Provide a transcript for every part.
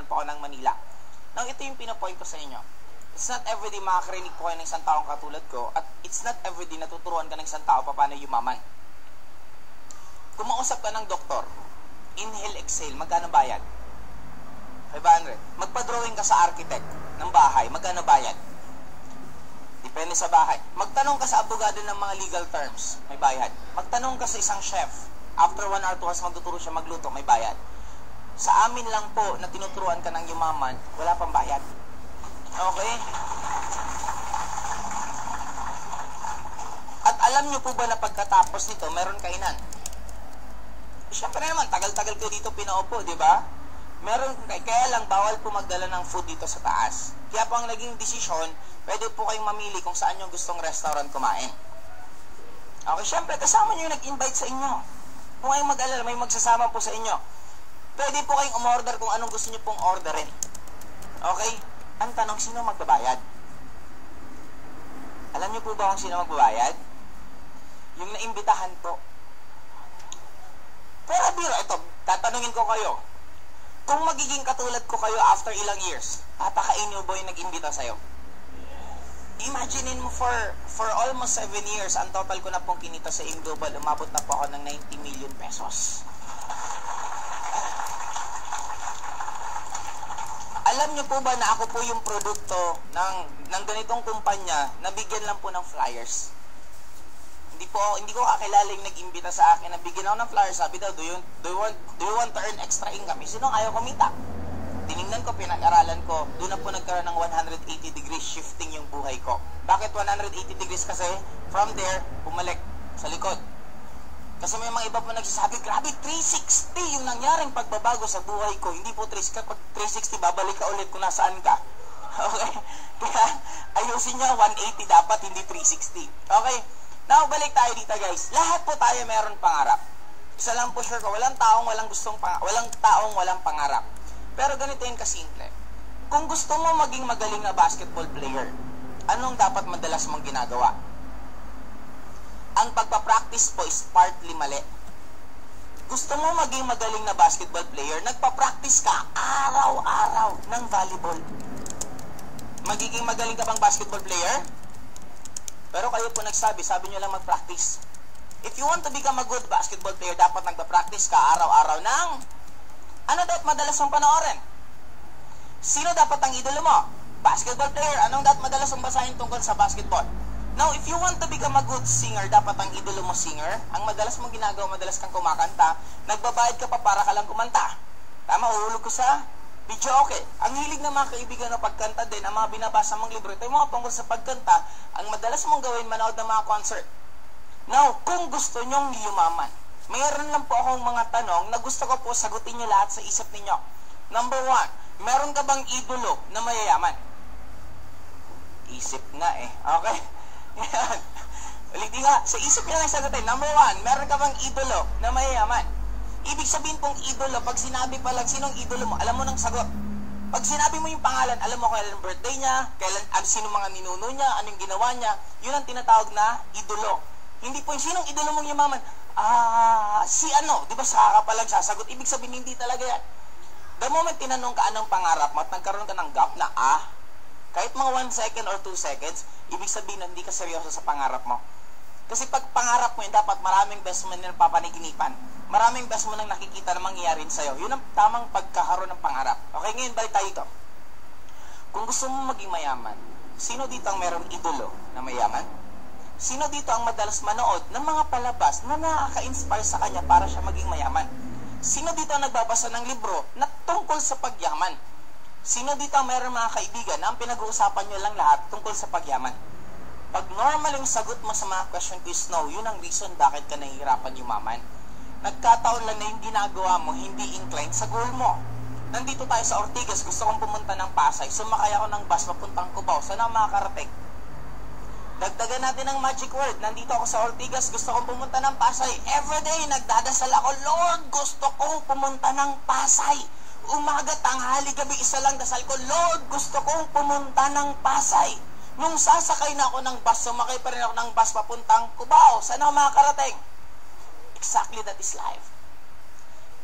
po ako ng Manila. Now, ito yung pinapoint ko sa inyo. It's not everyday makakarinig po kayo ng isang taong katulad ko, at it's not everyday natuturuan ka ng isang tao paano yumaman. Kung mausap ka ng doktor, inhale, exhale, magkano bayad? 500. Magpa-drawing ka sa architect ng bahay, magkano bayad? Depende sa bahay. Magtanong ka sa abogado ng mga legal terms, may bayad. Magtanong ka sa isang chef, after 1 or 2 hours magtuturo siya magluto, may bayad. Sa amin lang po na tinuturuan ka ng yumaman, wala pang bayad. Okay? At alam nyo po ba na pagkatapos nito, meron kainan? Siyempre naman, tagal-tagal ko dito pinaupo, di ba? Meron, kaya lang bawal po magdala ng food dito sa taas. Kaya po ang naging desisyon, pwede po kayong mamili kung saan yung gustong restaurant kumain. Okay, siyempre kasama nyo yung nag-invite sa inyo. Kung kayong mag-alala, may magsasama po sa inyo. Pwede po kayong umorder kung anong gusto nyo pong orderin. Okay? Ang tanong, sino magbabayad? Alam nyo po ba kung sino magbabayad? Yung naimbitahan po. Pero biro, ito, tatanungin ko kayo. Kung magiging katulad ko kayo after ilang years, papakainin mo ba yung nag-imbita sa'yo? Imaginein mo for almost 7 years, ang total ko na pong kinita sa Global, umabot na po ako ng 90 million pesos. Alam niyo po ba na ako po yung produkto ng ganitong kumpanya na bigyan lang po ng flyers? Hindi ko kakilala yung nag-imbita sa akin na bigyan ako ng flyers. Sabi daw, do you want to earn extra income? Sino ayaw kumita? Tinignan ko, pinag-aralan ko, doon na po nagkaroon ng 180 degrees shifting yung buhay ko. Bakit 180 degrees? Kasi from there, bumalik sa likod. Kasi may mga iba po nagsasabi, grabe, 360 yung nangyaring pagbabago sa buhay ko. Hindi po 360, pag 360, babalik ka ulit kung nasaan ka. Okay? Kaya, ayusin nyo, 180 dapat, hindi 360. Okay? Now, balik tayo dito, guys. Lahat po tayo meron pangarap. Isa lang po sure ko, walang taong walang pangarap. Pero ganito yung kasimple. Kung gusto mo maging magaling na basketball player, anong dapat madalas mong ginagawa? Ang pagpapractice po is partly mali. Gusto mo maging magaling na basketball player, nagpapractice ka araw-araw ng volleyball. Magiging magaling ka bang basketball player? Pero kayo po nagsabi, sabi nyo lang mag-practice. If you want to become a good basketball player, dapat nagpa-practice ka araw-araw ng ano dapat madalas mong panoorin? Sino dapat ang idolo mo? Basketball player. Anong dapat madalas mong basahin tungkol sa basketball? Now, if you want to become a good singer, dapat ang idolo mo singer. Ang madalas mong ginagawa, madalas kang kumakanta, nagbabayad ka pa para ka lang kumanta. Tama, uhulog ko sa video, okay. Ang hilig ng mga kaibigan na pagkanta din, ang mga binabasa mong libro, ito yung mga tungkol sa pagkanta, ang madalas mong gawin, manood ng mga concert. Now, kung gusto nyong yumaman, mayroon lang po akong mga tanong na gusto ko po sagutin nyo lahat sa isip ninyo. Number 1, meron ka bang idolo na mayayaman? Isip nga eh. Okay? Yan. Ulitin nga, sa isip nyo lang sagutin. Number 1, meron ka bang idolo na mayayaman? Ibig sabihin pong idolo, pag sinabi pa lang, sinong idolo mo, alam mo ng sagot. Pag sinabi mo yung pangalan, alam mo kailan birthday niya, sino mga ninuno niya, anong ginawa niya, yun ang tinatawag na idolo. Hindi po yung sinong idolo mong yumaman, si ano, di ba saka ka palang sasagot, ibig sabihin hindi talaga yan. The moment tinanong ka anong pangarap mo at nagkaroon ka ng gap na kahit mga 1 second or 2 seconds, ibig sabihin na hindi ka seryoso sa pangarap mo. Kasi pag pangarap mo yun, dapat maraming best mo na papaniginipan. Maraming best mo nang nakikita na mangyayari sa'yo. Yun ang tamang pagkakaroon ng pangarap. Okay, ngayon balik tayo dito. Kung gusto mo maging mayaman, sino dito ang merong idolo na mayaman? Sino dito ang madalas manood ng mga palabas na nakaka-inspire sa kanya para siya maging mayaman? Sino dito ang nagbabasa ng libro na tungkol sa pagyaman? Sino dito ang mayroong mga kaibigan na ang pinag-uusapan nyo lang lahat tungkol sa pagyaman? Pag normal yung sagot mo sa mga question quiz, no, yun ang reason bakit ka nahihirapan yumaman. Nagkataon lang na yung ginagawa mo, hindi inclined sa goal mo. Nandito tayo sa Ortigas, gusto kong pumunta ng Pasay, sumakay ako ng bus papuntang Cubao. Saan ako makakarating? Dagdagan natin ang magic word. Nandito ako sa Ortigas, gusto kong pumunta ng Pasay. Everyday, nagdadasal ako, Lord, gusto kong pumunta ng Pasay. Umaga, tanghali, gabi, isa lang dasal ko, Lord, gusto kong pumunta ng Pasay. Nung sasakay na ako ng bus, sumakay pa rin ako ng bus papuntang Cubao. Saan ako makakarating? Exactly that is life.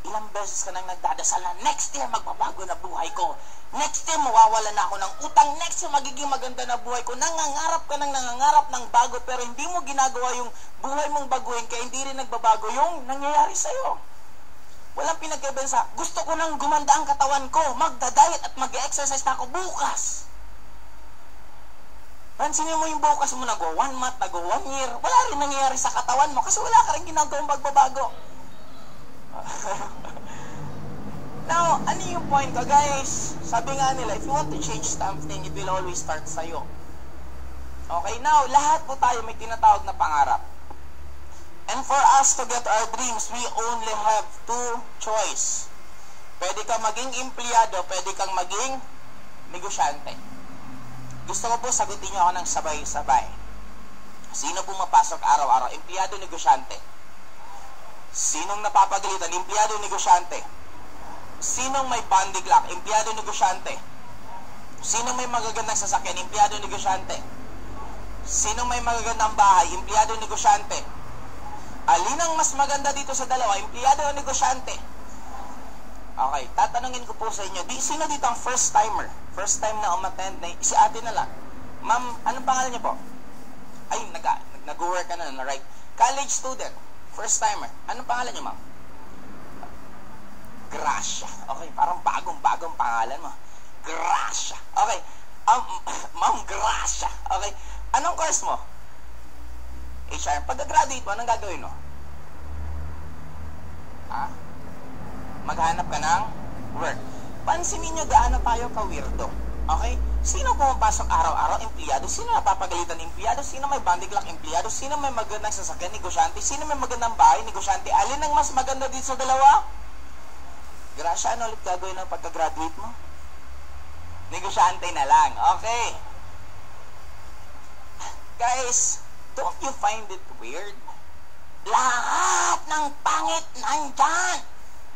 Ilang beses ka nang nagdadasal na next year magbabago na buhay ko. Next year mawawala na ako ng utang. Next year magiging maganda na buhay ko. Nangangarap ka ng bago pero hindi mo ginagawa yung buhay mong baguhin kaya hindi rin nagbabago yung nangyayari sa'yo. Walang pinagkaiba sa gusto ko nang gumanda ang katawan ko. Magda-diet at mag-exercise na ako bukas. Pansinin mo yung bukas mo nag-go 1 month, nag-go 1 year. Wala rin nangyayari sa katawan mo kasi wala ka rin ginagawang pagbabago. Now, ano yung point ko, guys? Sabi nga nila, if you want to change something, it will always start sa'yo. Okay, now, lahat po tayo may tinatawag na pangarap. And for us to get our dreams, we only have 2 choice. Pwede kang maging empleyado, pwede kang maging negosyante. Gusto ko po sagutin niyo ako ng sabay-sabay. Sino pumapasok araw-araw? Empleyado, negosyante. Sinong napapagalitan? Empleyado, negosyante. Sinong may bonding lock? Empleyado, negosyante. Sinong may magagandang sasakyan? Empleyado, negosyante. Sinong may magagandang bahay? Empleyado, negosyante. Alin ang mas maganda dito sa dalawa? Empleyado o negosyante? Okay, tatanungin ko po sa inyo, sino dito ang first timer? First time na umattend na si ate na lang. Ma'am, anong pangalan niyo po? Ay, nag-work ka na, right? College student. First timer. Anong pangalan niyo, ma'am? Gracia. Okay, parang bagong pangalan mo. Gracia. Okay. Ma'am Gracia. Okay. Anong course mo? HR. Pagka-graduate mo, anong gagawin mo? Ha? Maghanap ka ng work. Pansinin nyo gaano tayo ka-weirdo. Okay? Sino pumapasok araw-araw? Empleyado. Sino napapagalitan? Empleyado. Sino may bandiglak? Empleyado. Sino may magandang sasakyan? Negosyante. Sino may magandang bahay? Negosyante. Alin ang mas maganda dito sa dalawa? Gracia, ano ulit gagawin ng pagka-graduate mo? Negosyante na lang. Okay. Guys, don't you find it weird? Lahat ng pangit nandyan.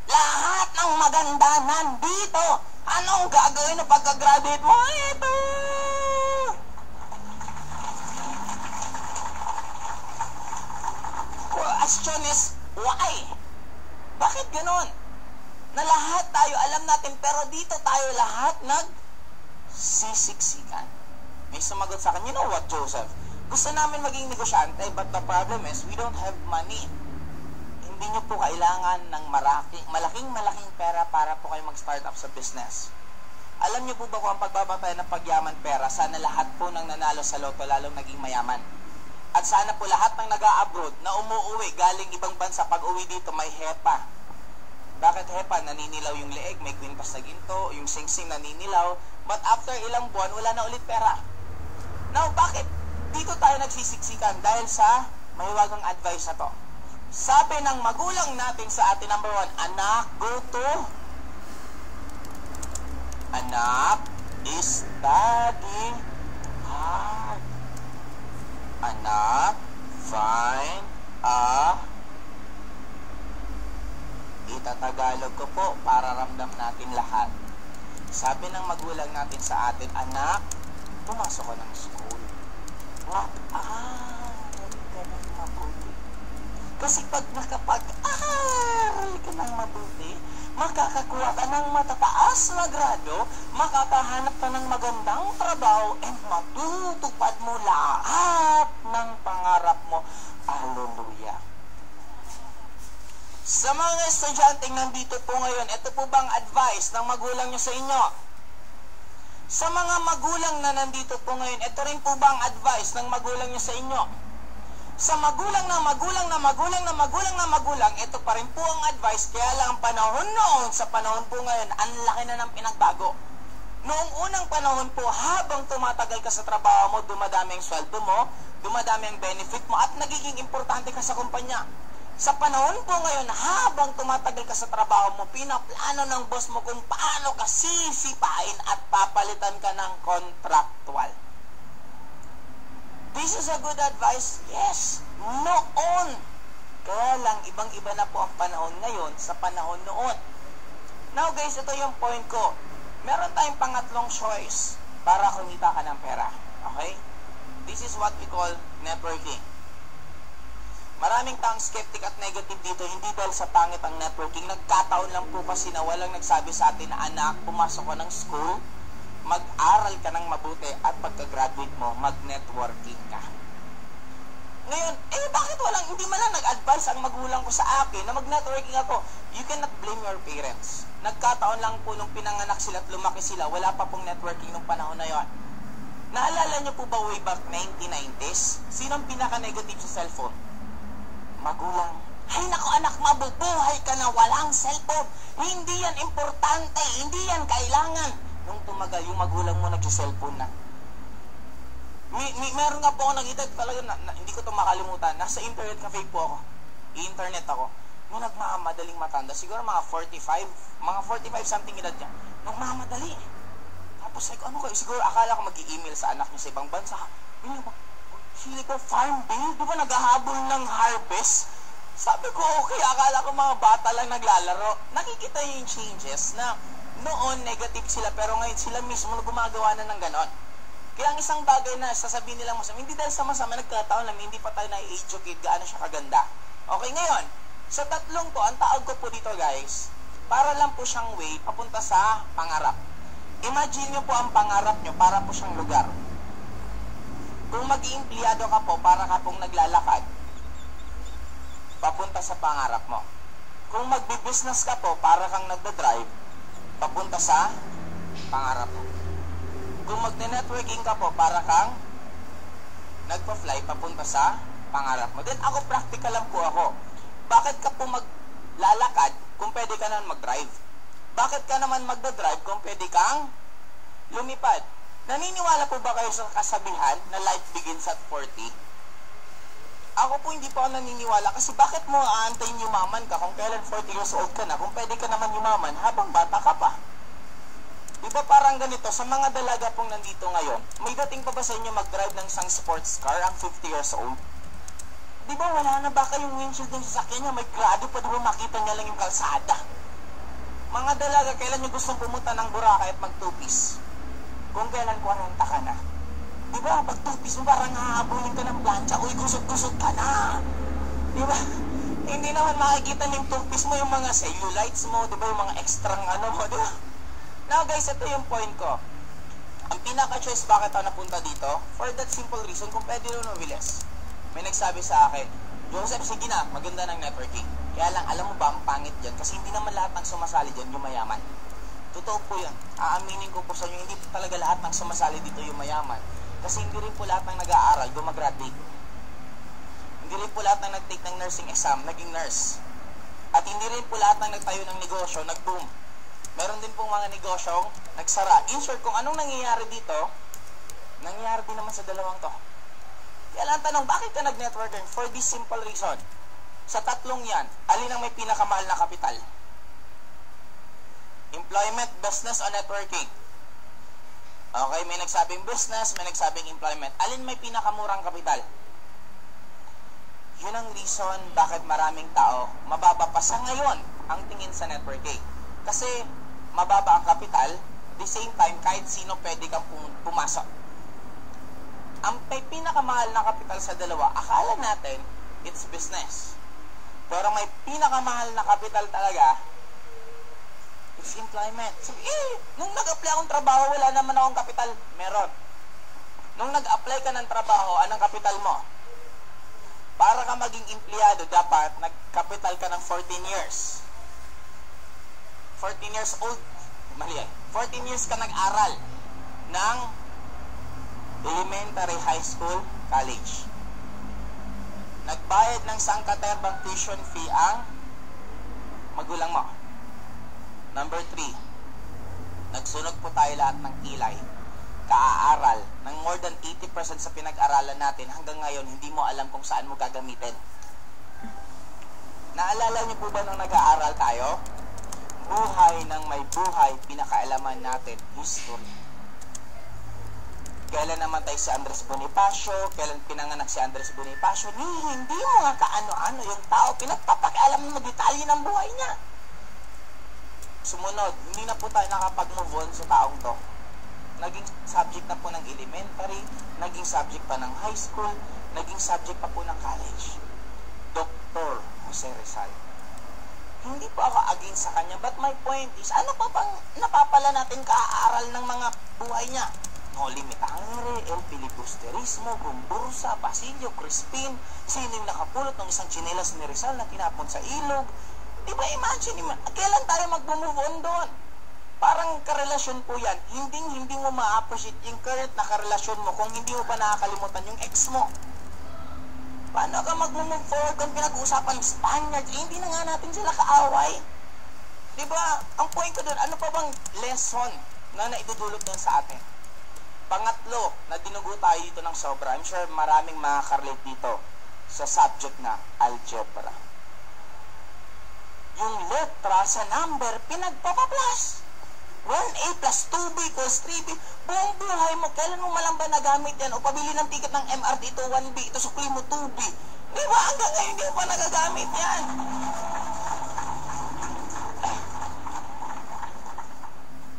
Lahat ng maganda nandito. Anong gagawin na pagka-graduate mo? Ito! Question is, why? Bakit ganon? Na lahat tayo alam natin, pero dito tayo lahat nagsisiksikan. May sumagot sa akin, you know what, Joseph? Gusto namin maging negosyante, but the problem is, we don't have money. Hindi nyo po kailangan ng malaking pera para po kayo mag-start up sa business. Alam nyo po ba kung ang pagbabatay ng pagyaman pera, sana lahat po nang nanalo sa loto lalong naging mayaman. At sana po lahat ng nag-a-abroad na umuuwi galing ibang bansa, pag uwi dito may HEPA. Bakit HEPA? Naninilaw yung leeg, may kwintas na ginto, yung singsing naninilaw, but after ilang buwan, wala na ulit pera. Now, bakit dito tayo nagsisiksikan? Dahil sa mahiwagang advice na to. Sabi ng magulang natin sa atin, number 1, anak, go to. Anak, study hard. Anak, find a. Itatagalog ko po para ramdam natin lahat. Sabi ng magulang natin sa atin, anak, pumasok ka ng school. Mag-aaral ka ng mabuti. Kasi pag nakapag-aaral ka ng mabuti, makakakuha ka ng matataas na grado, makakahanap ka ng magandang trabaho, and matutupad mo lahat ng pangarap mo. Hallelujah. Sa mga estudyanteng nandito po ngayon, ito po bang advice ng magulang nyo sa inyo? Sa mga magulang na nandito po ngayon, ito rin po bang advice ng magulang nyo sa inyo? Sa magulang, ito pa rin po ang advice, kaya lang ang panahon noon, sa panahon po ngayon, ang laki na ng pinagbago. Noong unang panahon po, habang tumatagal ka sa trabaho mo, dumadami ang sweldo mo, dumadami ang benefit mo, at nagiging importante ka sa kumpanya. Sa panahon po ngayon, habang tumatagal ka sa trabaho mo, pinaplano ng boss mo kung paano ka sisipain at papalitan ka ng contractual. This is a good advice? Yes. Noon. Kaya lang, ibang-iba na po ang panahon ngayon sa panahon noon. Now guys, ito yung point ko. Meron tayong pangatlong choice para kumita ka ng pera. Okay? This is what we call networking. Maraming taong skeptic at negative dito, hindi dahil sa pangit ang networking. Nagkataon lang po kasi na walang nagsabi sa atin na anak, pumasok ka ng school, mag-aral ka ng mabuti at pagka-graduate mo, mag-networking ka. Ngayon, bakit hindi man lang nag-advise ang magulang ko sa akin na mag-networking ako? You cannot blame your parents. Nagkataon lang po nung pinanganak sila at lumaki sila, wala pa pong networking nung panahon na yon. Naalala niyo po ba way back 1990s? Sino ang pinaka-negative sa cellphone? Magulang. Ay nako anak, mabubuhay ka na walang cellphone. Hindi yan importante, hindi yan kailangan. Nung tumagal, yung magulang mo nag-cellphone na. Meron nga po ako nakita talaga hindi ko ito makalimutan. Nasa internet cafe po ako. I-internet ako. Nung nagmamadaling matanda, siguro mga 45 something edad niya. Nung mamadali. Tapos like, ano kayo? Siguro akala ko mag-i-email sa anak niya sa ibang bansa. Sili ko, farm bill? Di ba naghahabol ng harvest? Sabi ko, okay, akala ko mga bata lang naglalaro. Nakikita yung changes na noon negative sila, pero ngayon sila mismo gumagawa na ng ganon. Kaya ang isang bagay na sasabihin nilang masama, hindi dahil sa masama, nagkataon lang, hindi pa tayo na-educate gaano siya kaganda. Okay, ngayon, sa tatlong to, ang taog ko po dito guys, para lang po siyang way papunta sa pangarap. Imagine nyo po ang pangarap nyo, para po siyang lugar. Kung mag-iempleyado ka po, para ka pong naglalakad, papunta sa pangarap mo. Kung magbi-business ka po, para kang nagda-drive, papunta sa pangarap mo. Kung magne-networking ka po, para kang nagpa-fly, papunta sa pangarap mo. Then ako, practical lang po ako. Bakit ka po maglalakad kung pwede ka naman mag-drive? Bakit ka naman magda-drive kung pwede kang lumipad? Naniniwala po ba kayo sa kasabihan na life begins at 40? Ako po hindi po ako naniniwala kasi bakit mo aantayin yumaman ka kung kailan 40 years old ka na kung pwede ka naman yumaman habang bata ka pa? Diba parang ganito, sa mga dalaga pong nandito ngayon, may dating pa ba sa inyo mag-drive ng isang sports car ang 50 years old? Diba wala na ba kayong windshield ng sasakyan niya? May grado pa diba makita niya lang yung kalsada? Mga dalaga, kailan nyo gustong pumunta ng Boracay at mag-2-piece? Kung kailan 40 ka na. Diba, pag 2-piece mo parang hahabulin ka ng plancha, uy, kusog-kusog ka na. Diba? Hindi naman makikita ng 2-piece mo yung mga cellulites mo, diba, yung mga extra mo, diba? Now guys, ito yung point ko. Ang pinaka-choice bakit ako napunta dito, for that simple reason, kung pwede rin mabilis. May nagsabi sa akin, Joseph, sige na, maganda ng networking. Kaya lang, alam mo ba, ang pangit dyan, kasi hindi naman lahat ng sumasali dyan yung mayaman. Totoo po yun. Aaminin ko po sa inyo, hindi po talaga lahat ng sumasali dito yung mayaman. Kasi hindi rin po lahat ng nag-aaral, gumagraduate. Hindi rin po lahat ng nag-take ng nursing exam, naging nurse. At hindi rin po lahat ng nagtayo ng negosyo, nag-boom. Meron din pong mga negosyong nagsara. In short, kung anong nangyayari dito, nangyayari din naman sa dalawang to. Kaya lang tanong, bakit ka nag-networking? For this simple reason. Sa tatlong yan, alin ang may pinakamahal na kapital? Employment, business, o networking? Okay, may nagsabing business, may nagsabing employment. Alin may pinakamurang kapital? Yun ang reason bakit maraming tao mababa pa sa ngayon ang tingin sa networking. Kasi mababa ang kapital, the same time, kahit sino pwede kang pumasok. Ang may pinakamahal na kapital sa dalawa, akala natin, it's business. Pero may pinakamahal na kapital talaga, it's employment. So, nung nag-apply akong trabaho, wala naman akong kapital. Meron. Nung nag-apply ka ng trabaho, anong kapital mo? Para ka maging empleyado, dapat nag-capital ka ng 14 years. 14 years old, mali 14 years ka nag-aral ng elementary, high school, college. Nagbayad ng sangkaterbang tuition fee ang magulang mo. Number 3, nagsunog po tayo lahat ng kilay. Kaaaral ng more than 80% sa pinag-aralan natin hanggang ngayon, hindi mo alam kung saan mo gagamitin. Naalala niyo po ba nung nag-aaral tayo? Buhay ng may buhay, pinakaalaman natin, history. Kailan namatay si Andres Bonifacio, kailan pinanganak si Andres Bonifacio, hindi mo nga kaano-ano yung tao, pinagpapakialam mo detalye ng buhay niya. Sumunod, hindi na po tayo nakapag-move on sa taong to. Naging subject na po ng elementary, naging subject pa ng high school, naging subject pa po ng college. Jose Rizal. Hindi po ako against sa kanya, but my point is, ano pa bang napapala natin kaaral ng mga buhay niya? No Limit Angre, El Filibusterismo, Gumbursa, Basilio, Crispin, sino yung nakapulot ng isang tsinelas ni Rizal na tinapon sa ilog? Diba, imagine, kailan tayo mag-move on doon? Parang karelasyon po yan. Hindi mo ma-appreciate yung current na karelasyon mo kung hindi mo pa nakakalimutan yung ex mo. Paano ka mag-move forward kung pinag-uusapan Spaniards? Eh, hindi na nga natin sila kaaway. Diba, ang point ko doon, ano pa bang lesson na naidudulot doon sa atin? Pangatlo, na dinugo tayo dito ng sobra. I'm sure maraming makakarelate dito sa subject na algebra. Yung letra sa number, pinagpapaplas. 1A plus 2B equals 3B. Buong buhay mo, kailan mo malang ba nagamit yan? O pabili ng ticket ng MRT, ito 1B, ito sukli mo 2B. Di ba? Hanggang ngayon, hindi mo pa nagagamit yan.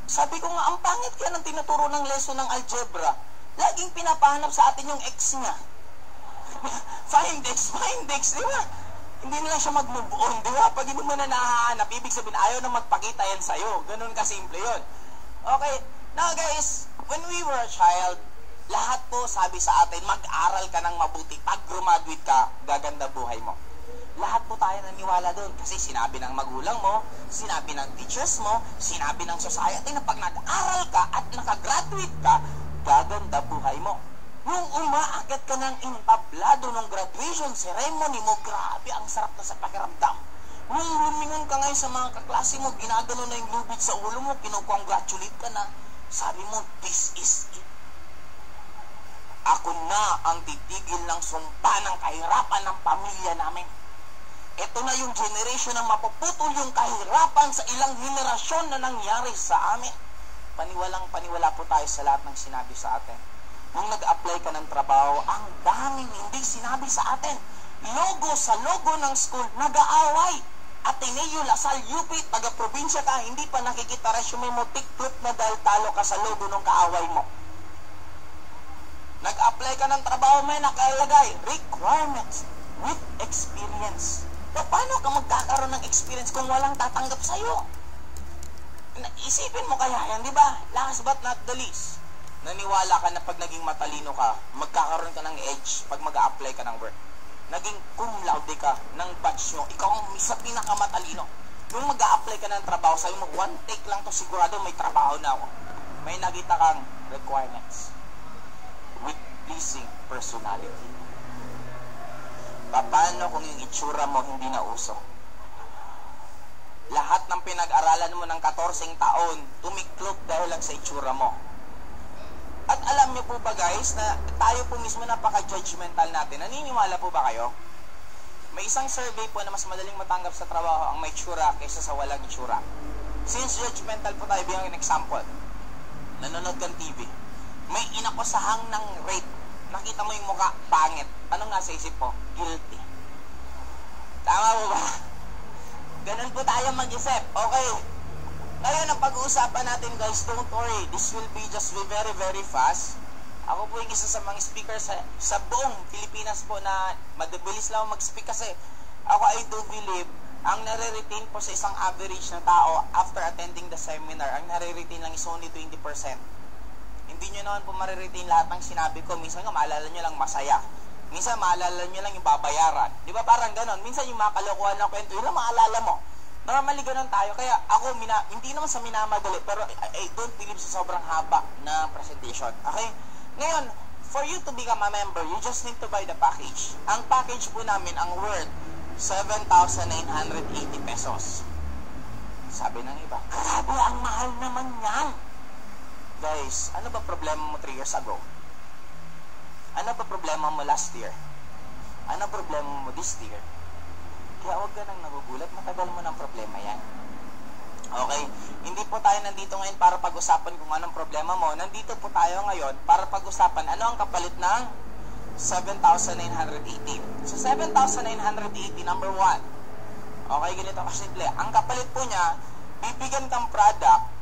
Sabi ko nga, ang pangit kaya ng tinuturo ng lesson ng algebra. Laging pinapahanap sa atin yung x niya. Find x, di ba? Hindi na lang siya mag-move on, di ba? Pag hindi mo na nahahanap, ibig sabihin, ayaw na magpakita yan sa'yo. Ganun kasimple yun. Okay, now guys, when we were a child, lahat po sabi sa atin, mag-aral ka ng mabuti. Pag graduate ka, gaganda buhay mo. Lahat po tayo naniwala doon kasi sinabi ng magulang mo, sinabi ng teachers mo, sinabi ng society na pag nag-aral ka at nakagraduate ka, gaganda buhay mo. Nung umaakit ka ng entablado ng graduation ceremony mo, grabe, ang sarap na sa pakiramdam. Nung lumingon ka ngayon sa mga kaklase mo, ginagano na yung lubid sa ulo mo, kinukongratulate ka na, sabi mo, this is it. Ako na ang titigil ng sumpa ng kahirapan ng pamilya namin. Ito na yung generation na mapuputol yung kahirapan sa ilang henerasyon na nangyari sa amin. Paniwalang-paniwala po tayo sa lahat ng sinabi sa atin. Nung nag-apply ka ng trabaho, ang daming hindi sinabi sa atin. Logo sa logo ng school, nag-aaway. Ateneo, Lasal, UP, taga-probinsya ka, hindi pa nakikita resume mo, tiklop na dahil talo ka sa logo ng kaaway mo. Nag-apply ka ng trabaho, may nakalagay, requirements with experience. Paano ka magkakaroon ng experience kung walang tatanggap sa'yo? Isipin mo kaya yan, di ba? Last but not the least, naniwala ka na pag naging matalino ka, magkakaroon ka ng edge pag mag-a-apply ka ng work. Naging cum laude ka ng batch nyo, ikaw ang isa pinakamatalino. Nung mag-a-apply ka ng trabaho, sabi mo, one take lang to, sigurado may trabaho na ako. May nakita kang requirements with pleasing personality. Paano kung yung itsura mo hindi na uso? Lahat ng pinag-aralan mo ng 14 taon, tumiklop dahil lang sa itsura mo. At alam niyo po ba guys, na tayo po mismo napaka-judgmental natin. Naniniwala po ba kayo? May isang survey po na mas madaling matanggap sa trabaho ang may itsura kaysa sa walang itsura. Since judgmental po tayo, bilang an example, nanonood kang TV, may inakosahang ng rape, nakita mo yung mukha, pangit. Anong nasa isip mo? Guilty. Tama po ba? Ganun po tayo mag-isip. Okay. Ngayon, ang pag-uusapan natin guys, don't worry, this will be just very, very fast. Ako po yung isa sa mga speaker sa buong Pilipinas po na madabilis lang mag-speak kasi ako, I do believe, ang nare-retain po sa isang average na tao after attending the seminar, ang nare-retain lang is only 20%. Hindi nyo naman po mariretain lahat ng sinabi ko. Minsan nga, maalala nyo lang masaya. Minsan, maalala nyo lang yung babayaran. Di ba parang ganon? Minsan yung mga kalokohan na kwento, yun lang maalala mo. Normally, ganon tayo. Kaya ako, hindi naman sa minamadali, pero I don't believe sa sobrang haba na presentation. Okay? Ngayon, for you to become a member, you just need to buy the package. Ang package po namin, ang worth, 7,980 pesos. Sabi ng iba, grabe, ang mahal naman yan. Guys, ano ba problema mo 3 years ago? Ano ba problema mo last year? Ano problema mo this year? Kaya huwag ka nang nagugulat, matagal mo ng problema yan. Okay? Hindi po tayo nandito ngayon para pag-usapan kung anong problema mo. Nandito po tayo ngayon para pag-usapan ano ang kapalit ng 7,980. So 7,980, number 1. Okay, ganito kasimple. Ang kapalit po niya, bibigyan kang product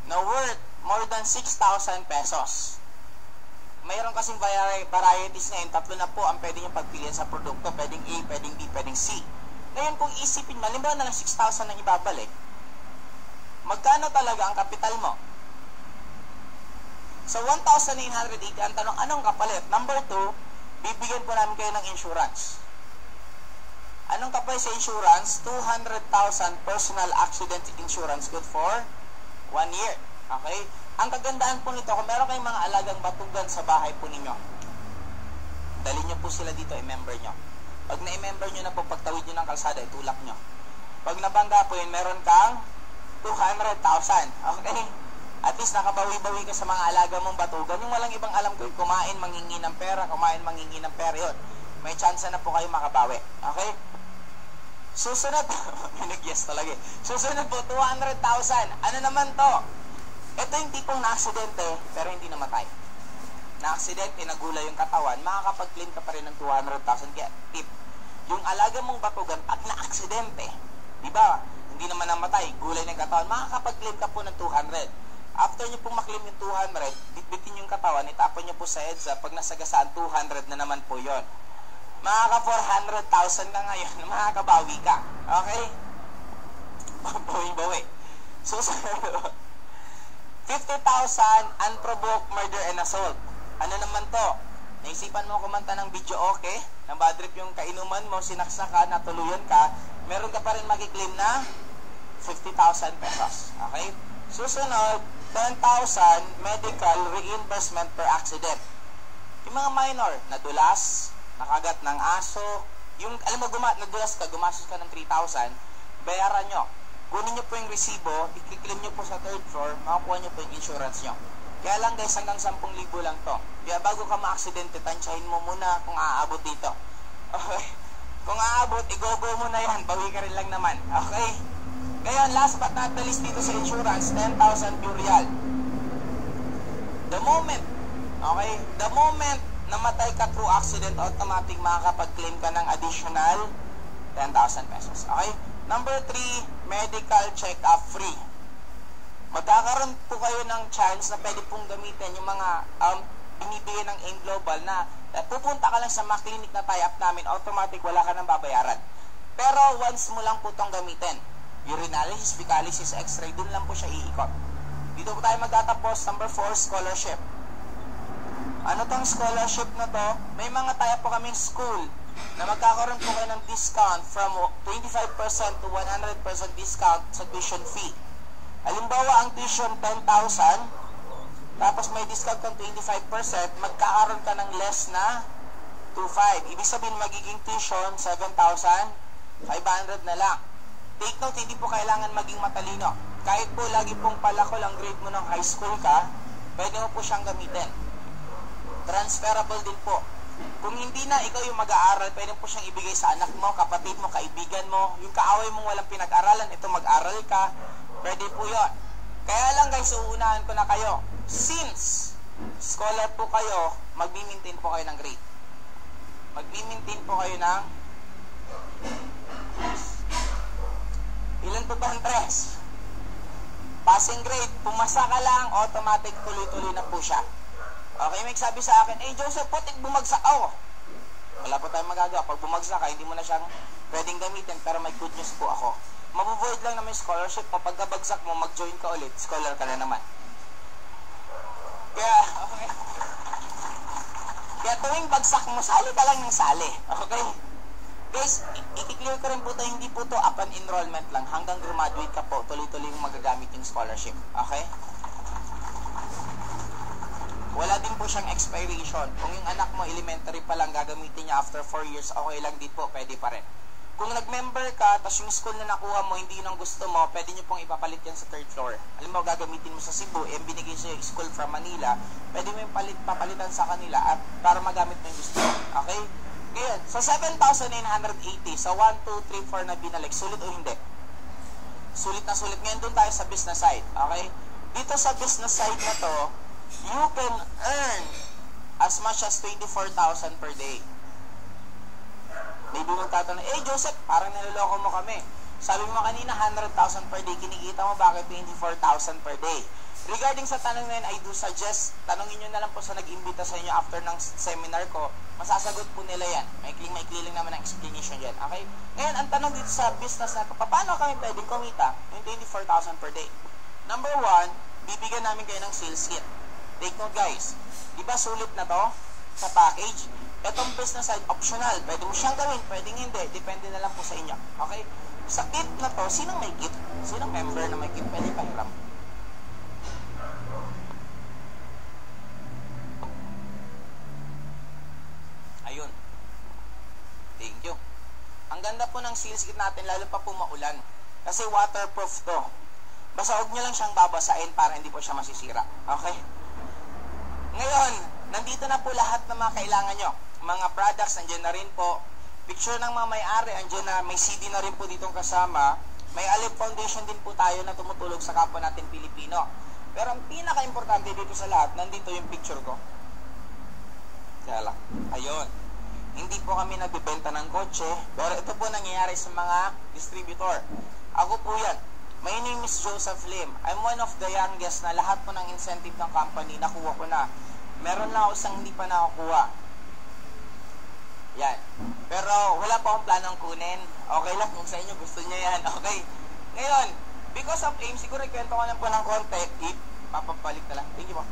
na worth more than 6,000 pesos. mayroon kasing varieties ngayon, 3 na po ang pwede nyo pagpilian sa produkto. Pwedeng A, pwedeng B, pwedeng C. Ngayon, kung isipin mo, halimbawa na lang 6,000 ang ibabalik, magkano talaga ang kapital mo? So, 1,980, ang tanong, anong kapalit? Number 2, bibigyan po namin kayo ng insurance. Anong kapalit sa insurance? 200,000 personal accident insurance good for 1 year. Okay? Ang kagandaan po nito, kung meron kayong mga alagang batugan sa bahay po ninyo, dali nyo po sila dito, i-member nyo. Pag na-member nyo na po, pagtawid nyo ng kalsada, itulak nyo. Pag nabangga po yun, meron kang 200,000. Okay? At least nakabawi-bawi ka sa mga alaga mong batugan. Yung walang ibang alam ko, kumain, mangingi ng pera, yun. May chance na po kayo makabawi. Okay? Susunod, yes talaga eh. Susunod po, 200,000. Ano naman to? Ito yung tipong na-aksidente, pero hindi namatay. Na-aksidente, nagulay yung katawan, makakapag-claim ka pa rin ng 200,000. Kaya, tip, yung alaga mong batugan, pag na-aksidente, di ba, hindi naman namatay, gulay ng katawan, makakapag-claim ka po ng 200. After nyo pong maklaim yung 200, bitbitin yung katawan, itapon nyo po sa EDSA, pag nasagasaan, 200 na naman po yon. Makaka-400,000 ka ngayon, makakabawi ka. Okay? Bawi-bawi. So, 50,000 unprovoked murder and assault. Ano naman to? Naisipan mo kumanta ng video okay? Nang bad trip yung kainuman mo, sinaksa ka, natuluyan ka, meron ka pa rin magiklaim na 50,000 pesos. Okay? Susunod, 10,000 medical reimbursement per accident. Yung mga minor, nadulas, nakagat ng aso, yung, alam mo, nadulas ka, gumastos ka ng 3,000, bayaran nyo. Kunin nyo po yung resibo, i-claim nyo po sa 3rd floor, makakuha nyo po yung insurance nyo. Kaya lang guys, hanggang 10,000 lang to. Kaya bago ka ma-aksidente, tansyahin mo muna kung aabot dito. Okay? Kung aabot, i-go-go mo na yan, bawi ka rin lang naman. Okay? Ngayon, last but not the least dito sa insurance, 10,000 pure real. The moment namatay ka through accident, automatic makakapag-claim ka ng additional 10,000 pesos. Okay? Number 3, medical check-up free. Magkakaroon po kayo ng chance na pwede pong gamitin yung mga binibigay ng AIM Global na pupunta ka lang sa mga clinic na tie-up namin, automatic wala ka nang babayaran. Pero once mo lang po itong gamitin, urinalysis, fecalysis, x-ray, dun lang po siya iikot. Dito po tayo magtatapos. Number 4, scholarship. Ano tong scholarship na to? May mga tie-up po kaming school na magkakaroon po kayo ng discount from 25% to 100% discount sa tuition fee. Halimbawa, ang tuition 10,000, tapos may discount ng 25%, magkakaroon ka ng less na 2,500. Ibig sabihin, magiging tuition 7,500 na lang. Take note, hindi po kailangan maging matalino. Kahit po lagi pong palakol ang grade mo ng high school ka, pwede mo po siyang gamitin. Transferable din po. Kung hindi na ikaw yung mag-aaral, pwede po siyang ibigay sa anak mo, kapatid mo, kaibigan mo. Yung kaaway mong walang pinag-aralan, ito mag-aral ka, pwede po yun. Kaya lang guys, uunahan ko na kayo. Since scholar po kayo, mag-maintain po kayo ng grade. Mag-maintain po kayo ng ilan po ba ang tres? Passing grade, pumasa ka lang, automatic tuloy-tuloy na po siya. Okay, may sabi sa akin, Joseph, putik bumagsak ako. Wala po tayong magagawa. Pag bumagsak ka, hindi mo na siyang pwedeng gamitin, pero may good news po ako. Mabuvoid lang naman yung scholarship mo. Pagkabagsak mo, mag-join ka ulit, scholar ka na naman. Kaya, okay. Kaya tuwing bagsak mo, sali ka lang ng sali. Okay? Guys, i-clear ko rin po ito, hindi po ito upon enrollment lang. Hanggang graduate ka po, tuloy-tuloy yung magagamit yung scholarship. Okay? Wala din po siyang expiration. Kung yung anak mo elementary pa lang, gagamitin niya after 4 years, okay lang din po, pwede pa rin. Kung nag-member ka, tapos yung school na nakuha mo, hindi yun ang gusto mo, pwede nyo pong ipapalit yan sa 3rd floor. Alam mo, gagamitin mo sa Cebu, binigay sa'yo yung school from Manila, pwede mo yung papalitan sa kanila at para magamit mo yung gusto mo. Okay? Ngayon, sa 7,980, sa 1, 2, 3, 4 na binalik, sulit o hindi? Sulit na sulit. Ngayon, doon tayo sa business side. Okay? Dito sa business side na to, you can earn as much as 24,000 per day. Maybe magtatanong, Joseph, parang niloloko mo kami. Sabi mo kanina, 100,000 per day. Kinikita mo, bakit 24,000 per day? Regarding sa tanong na yun, I do suggest, tanongin nyo na lang po sa nag-imbita sa inyo after ng seminar ko. Masasagot po nila yan. Maikling naman ang explanation yan. Okay? Ngayon, ang tanong dito sa business na paano kami pwedeng kumita yung 24,000 per day? Number one, bibigyan namin kayo ng sales kit. Take note guys, di ba sulit na to sa package? Itong business side, optional. Pwede mo siyang gawin, pwedeng hindi. Depende na lang po sa inyo. Okay? Sa kit na to, sinong may kit? Sinong member na may kit? Pwede pahiram. Ayun. Thank you. Ang ganda po ng sales kit natin, lalo pa po maulan. Kasi waterproof to. Basta huwag nyo lang siyang babasain para hindi po siya masisira. Okay? Ngayon, nandito na po lahat ng mga kailangan nyo. Mga products, nandiyan na rin po. Picture ng mga may-ari, andyan na, may CD na rin po ditong kasama. May Alib Foundation din po tayo na tumutulog sa kapwa natin Pilipino. Pero ang pinaka-importante dito sa lahat, nandito yung picture ko. Kaya lang. Ayun. Hindi po kami nagbibenta ng kotse, pero ito po nangyayari sa mga distributor. Ako po yan. My name is Joseph Lim. I'm one of the youngest na lahat po ng incentive ng company nakuha ko na. Meron na ako isang hindi pa nakakuha. Yan. Pero wala pa akong planong kunin. Okay lang kung sa inyo gusto niyo yan. Okay. Ngayon, because of AIM, siguro ikwento ko lang po ng konti. Papapalik na lang. Thank you po.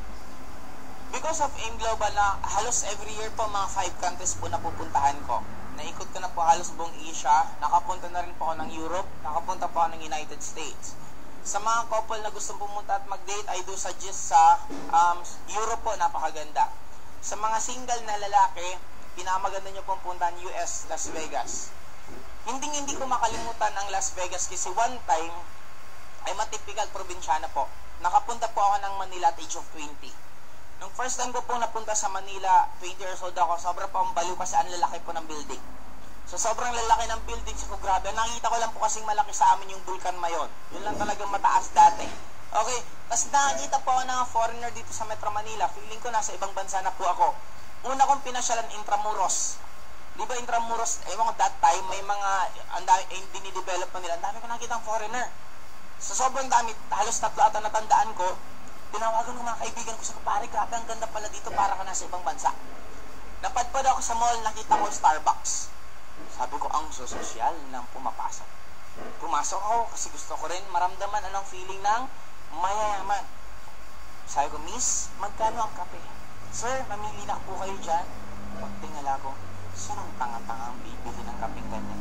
Because of AIM Global na halos every year po mga 5 countries po napupuntahan ko. Naikot ko na po halos buong Asia. Nakapunta na rin po ako ng Europe. Nakapunta po ako ng United States. Sa mga couple na gustong pumunta at mag-date, I do suggest sa Europe po, napakaganda. Sa mga single na lalaki, pinakamaganda nyo pong puntahan US, Las Vegas. Hindi ko makalimutan ang Las Vegas kasi one time, ay matipikal probinsyana po. Nakapunta po ako ng Manila at age of 20. Nung first time ko po napunta sa Manila, 20 years old ako, sobrang pang baliw kasi ang lalaki po ng building. So sobrang lalaki ng building, so grabe. Nakita ko lang po kasing malaki sa amin yung Vulcan Mayon. Yun lang talagang mataas dati. Okay, tapos nakakita po ako ng foreigner dito sa Metro Manila. Feeling ko nasa ibang bansa na po ako. Una kong pinasyalan, Intramuros. Di ba Intramuros, ewan ko that time, may mga, dinidevelop pa nila. Ang dami ko nakita ang foreigner. So sobrang dami, halos 3 ata natandaan ko. Tinawagan ng mga kaibigan ko sa kapare, grabe, ang ganda pala dito, para ka nasa ibang bansa. Napadpad ako sa mall, nakita ko Starbucks. Sabi ko, ang sosyal nang pumapasok. Pumasok ako kasi gusto ko rin maramdaman anong feeling ng mayayaman. Sabi ko, Miss, magkano ang kape? Sir, mamili na po kayo dyan. Pagtingala ko, sinong tanga-tanga ang bibili ng kapeng ganyan?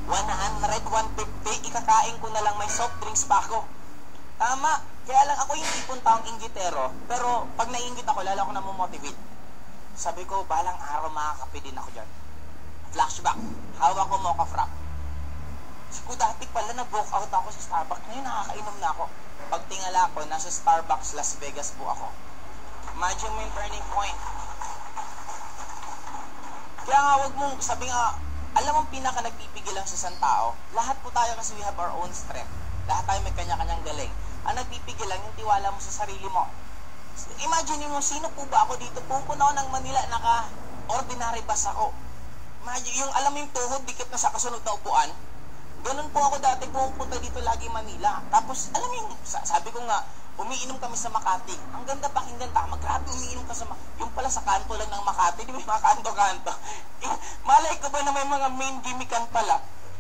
100, 150, ikakain ko na lang, may soft drinks pa ako. Tama, kaya lang ako yung tipong taong inggitero, pero pag naiinggit ako, lalo ako namomotivate. Sabi ko, balang araw makakape din ako dyan. Flashback, hawak ko mocha frap. Sabi ko, dati pala nag-walk out ako sa Starbucks, ngayon nakakainom na ako. Pagtingala ko, nasa Starbucks Las Vegas po ako. Imagine mo yung turning point. Kaya nga, wag mong, sabi nga, alam mong pinaka nagpipigil lang sa isang tao, lahat po tayo kasi we have our own strength. Lahat tayo may kanya-kanyang galing. Ang nagpipigil lang yung tiwala mo sa sarili mo. Imagine mo, sino po ba ako dito? Pupunta ako ng Manila, naka-ordinary bus ako. Imagine, yung alam mo yung tuhod, dikit na sa kasunod na upuan. Ganun po ako dati, pupunta dito lagi Manila. Tapos, alam mo yung, sabi ko nga, umiinom kami sa Makati. Ang ganda pakinggan, tama, grabe umiinom ka sa yung pala sa kanto lang ng Makati, di ba yung mga kanto-kanto? Malay ko ba na may mga main gimmickan pala?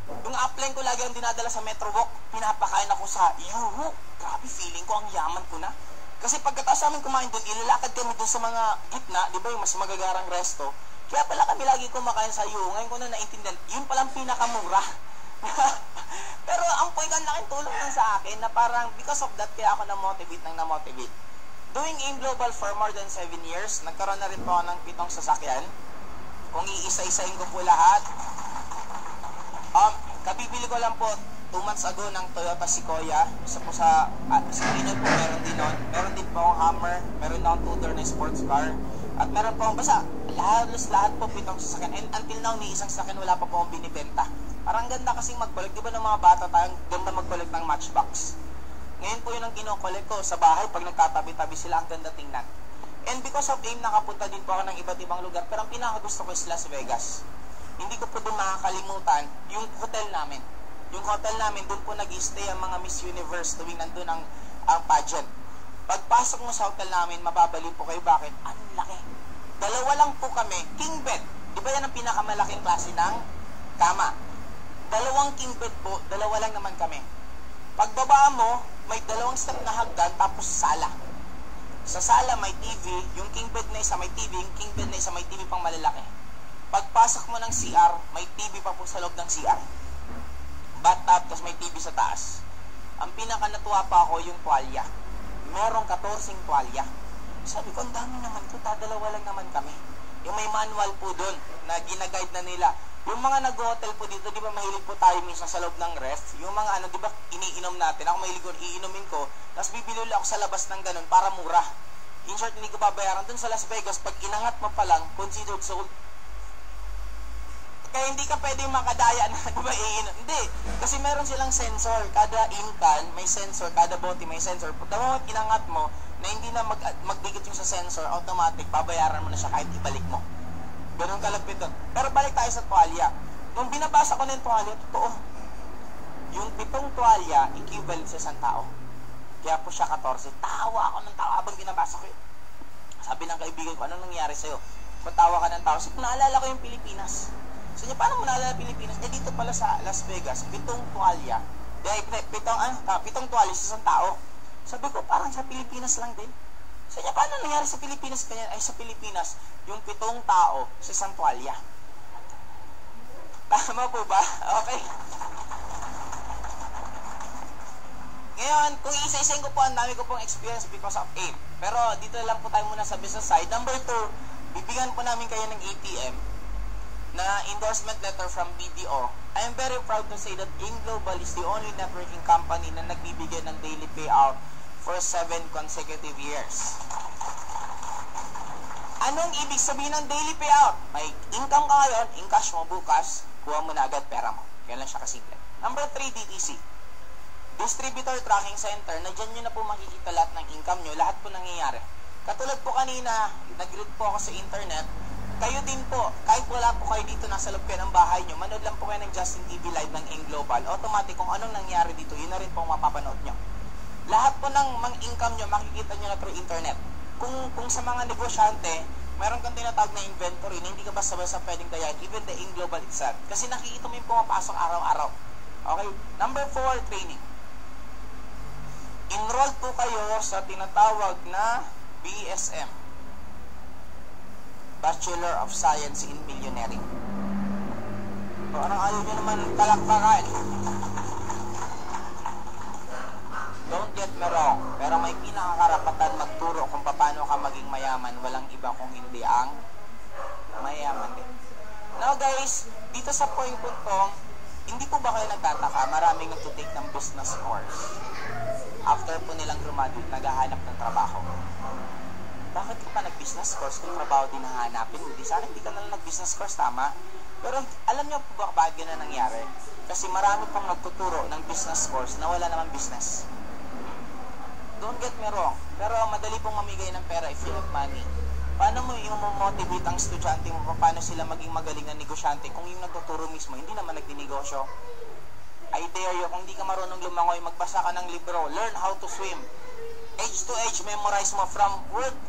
Yung upline ko lagi ang dinadala sa Metro Walk, pinapakain ako sa Euro. Grabe, feeling ko ang yaman ko na. Kasi pagkatapos namin kumain doon, ilalakad kami doon sa mga gitna, di ba yung mas magagarang resto? Kaya pala kami lagi kumakain sa Euro. Ngayon ko na naintindihan, yun palang pinakamura. Pero ang point, ang laking tulong lang sa akin na parang because of that, kaya ako na-motivate. Doing AIM Global for more than 7 years, nagkaroon na rin po ako ng 7 sasakyan. Kung iisa-isain ko po lahat, kabibili ko lang po 2 months ago ng Toyota Sequoia. Isa po sa Pinoy po, meron din nun. Meron din po akong Hummer, meron na akong 2-door na sports car. At meron po akong basta, lahat po 7 sasakyan. And until now, ni isang sasakyan wala pa po akong binibenta. Parang ganda kasing mag-collect. Di ba ng mga bata tayong ganda mag-collect ng Matchbox? Ngayon po yun ang kino-collect ko sa bahay. Pag nagtatabi-tabi sila, ang ganda tingnan. And because of AIM, nakapunta din po ako ng iba't ibang lugar. Pero ang pinakagusto ko is Las Vegas. Hindi ko po doon makakalimutan yung hotel namin. Yung hotel namin, doon po nag-stay ang mga Miss Universe tuwing nandun ang pageant. Pagpasok mo sa hotel namin, mababaliw po kayo. Bakit? Ang laki. Dalawa lang po kami. King bed. Di ba yan ang pinakamalaking klase ng kama? Dalawang king bed po, dalawa lang naman kami. Pagbaba mo, may dalawang step na hagdan, tapos sala. Sa sala may TV, yung king bed na isa may TV, yung king bed na isa may TV pang malalaki. Pagpasok mo ng CR, may TV pa po sa loob ng CR. Bathtub, tapos may TV sa taas. Ang pinaka-natuwa pa ako yung tuwalya. Merong 14 tuwalya. Sabi ko, ang dami naman ko, dalawa lang naman kami. Yung may manual po doon na ginaguide na nila. Yung mga nag-hotel po dito, di ba mahilig po tayo minsan sa loob ng ref? Yung mga di ba iniinom natin, ako mahilig ko, iinumin ko, tapos bibili ako sa labas ng ganun para mura. In short, hindi ko babayaran. Doon sa Las Vegas, pag inangat mo pa lang, considered sold. Kaya hindi ka pwedeng makadaya na, di ba, iinom. Hindi, kasi meron silang sensor. Kada incan, may sensor. Kada bote, may sensor. Pag moment inangat mo, na hindi na magdikit yung sa sensor, automatic, babayaran mo na siya kahit ibalik mo. Ganun kalapit doon. Pero balik tayo sa tuwalya. Nung binabasa ko na yung tuwalya, totoo. Yung 7 tuwalya, equivalent sa isang tao. Kaya po siya 14. Tawa ako ng tao habang binabasa ko yun. Sabi ng kaibigan ko, anong nangyari sa'yo? Matawa ka ng tao. So, naalala ko yung Pilipinas. So, niya, paano mo naalala Pilipinas? Dito pala sa Las Vegas, 7 tuwalya. 7 tuwalya sa isang tao. Sabi ko, parang sa Pilipinas lang din. So, niya, paano nangyari sa Pilipinas? Kanya, ay, sa Pilipinas, yung 7 tao sa isang tuwalya. Tama po ba? Okay. Ngayon, kung isa-isayin ko po, ang dami ko pong experience because of AIM. Pero dito lang po tayo muna sa business side. Number 2, bibigyan po namin kayo ng ATM na endorsement letter from BDO. I am very proud to say that AIM Global is the only networking company na nagbibigay ng daily payout for 7 consecutive years. Anong ibig sabihin ng daily payout? May income ka ngayon, in-cash mo bukas, kuha mo na agad pera mo. Kaya lang siya kasimple. Number 3, DTC. Distributor Tracking Center, na dyan nyo na po makikita lahat ng income nyo, lahat po nangyayari. Katulad po kanina, nag-read po ako sa internet, kayo din po, kahit wala po kayo dito, nasa loob kayo ng bahay nyo, manood lang po kayo ng Justin TV Live ng AIM Global, automatic kung anong nangyari dito, yun na rin po mapapanood nyo. Lahat po ng mga income nyo, makikita nyo na through internet. Kung sa mga negosyante, mayroon kang tinatawag na inventory na hindi ka basta-basta pwedeng dayan, even the AIM Global itself. Kasi nakikita mo yung pumapasok araw-araw. Okay? Number 4, training. Enrolled po kayo sa tinatawag na BSM, Bachelor of Science in Millionairing. Parang ayaw nyo naman palakpakan. Don't get me wrong, pero may pinakakarapatan magturo kung paano ka maging mayaman. Walang iba kung hindi ang mayaman din. Now guys, dito sa point po to, hindi po ba kayo nagtataka, maraming nagtutake ng business course. After po nilang graduate, naghahanap ng trabaho. Bakit ka pa nag-business course kung trabaho din nahanapin? Hindi, sana hindi ka na lang nag-business course, tama? Pero alam niyo po ba bakit na nangyari? Kasi marami pang nagtuturo ng business course na wala naman business. Don't get me wrong, pero madali pong mamigay ng pera if you have money. Paano mo yung motivate ang estudyante mo? Paano sila maging magaling na negosyante kung yung nagtuturo mismo, hindi naman nagdinegosyo? I dare you, kung di ka marunong lumangoy, magbasa ka ng libro, learn how to swim. Age to age, memorize mo from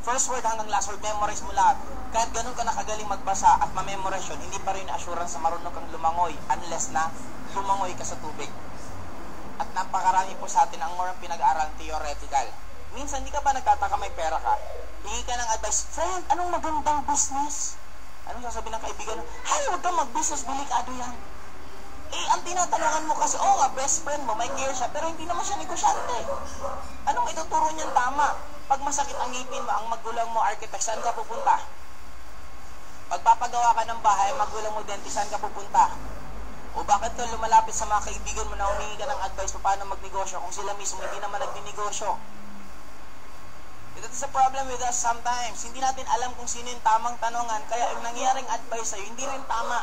first word hanggang last word, memorize mo lahat. Kahit ganun ka nakagaling magbasa at ma-memorize yun, hindi pa rin assurance na marunong kang lumangoy unless na lumangoy ka sa tubig. At napakarami po sa atin ang more pinag-aaral theoretical. Minsan, hindi ka ba nagtataka may pera ka? Hingi ka ng advice, friend, anong magandang business? Anong sasabihin ng kaibigan? Hay, huwag kang mag-business, delikado yan. Eh, ang tinatanungan mo kasi, nga, best friend mo, may care siya, pero hindi naman siya negosyante. Anong ituturo niyan tama? Pag masakit ang ngipin mo, ang magulang mo, architect, saan ka pupunta? Pagpapagawa ka ng bahay, magulang mo, dentist, saan ka pupunta? O bakit ka lumalapit sa mga kaibigan mo na humingi ka ng advice pa paano magnegosyo kung sila mismo hindi naman nagninegosyo? That is a problem with us sometimes. Hindi natin alam kung sino yung tamang tanongan, kaya yung nangyaring advice sa'yo, hindi rin tama.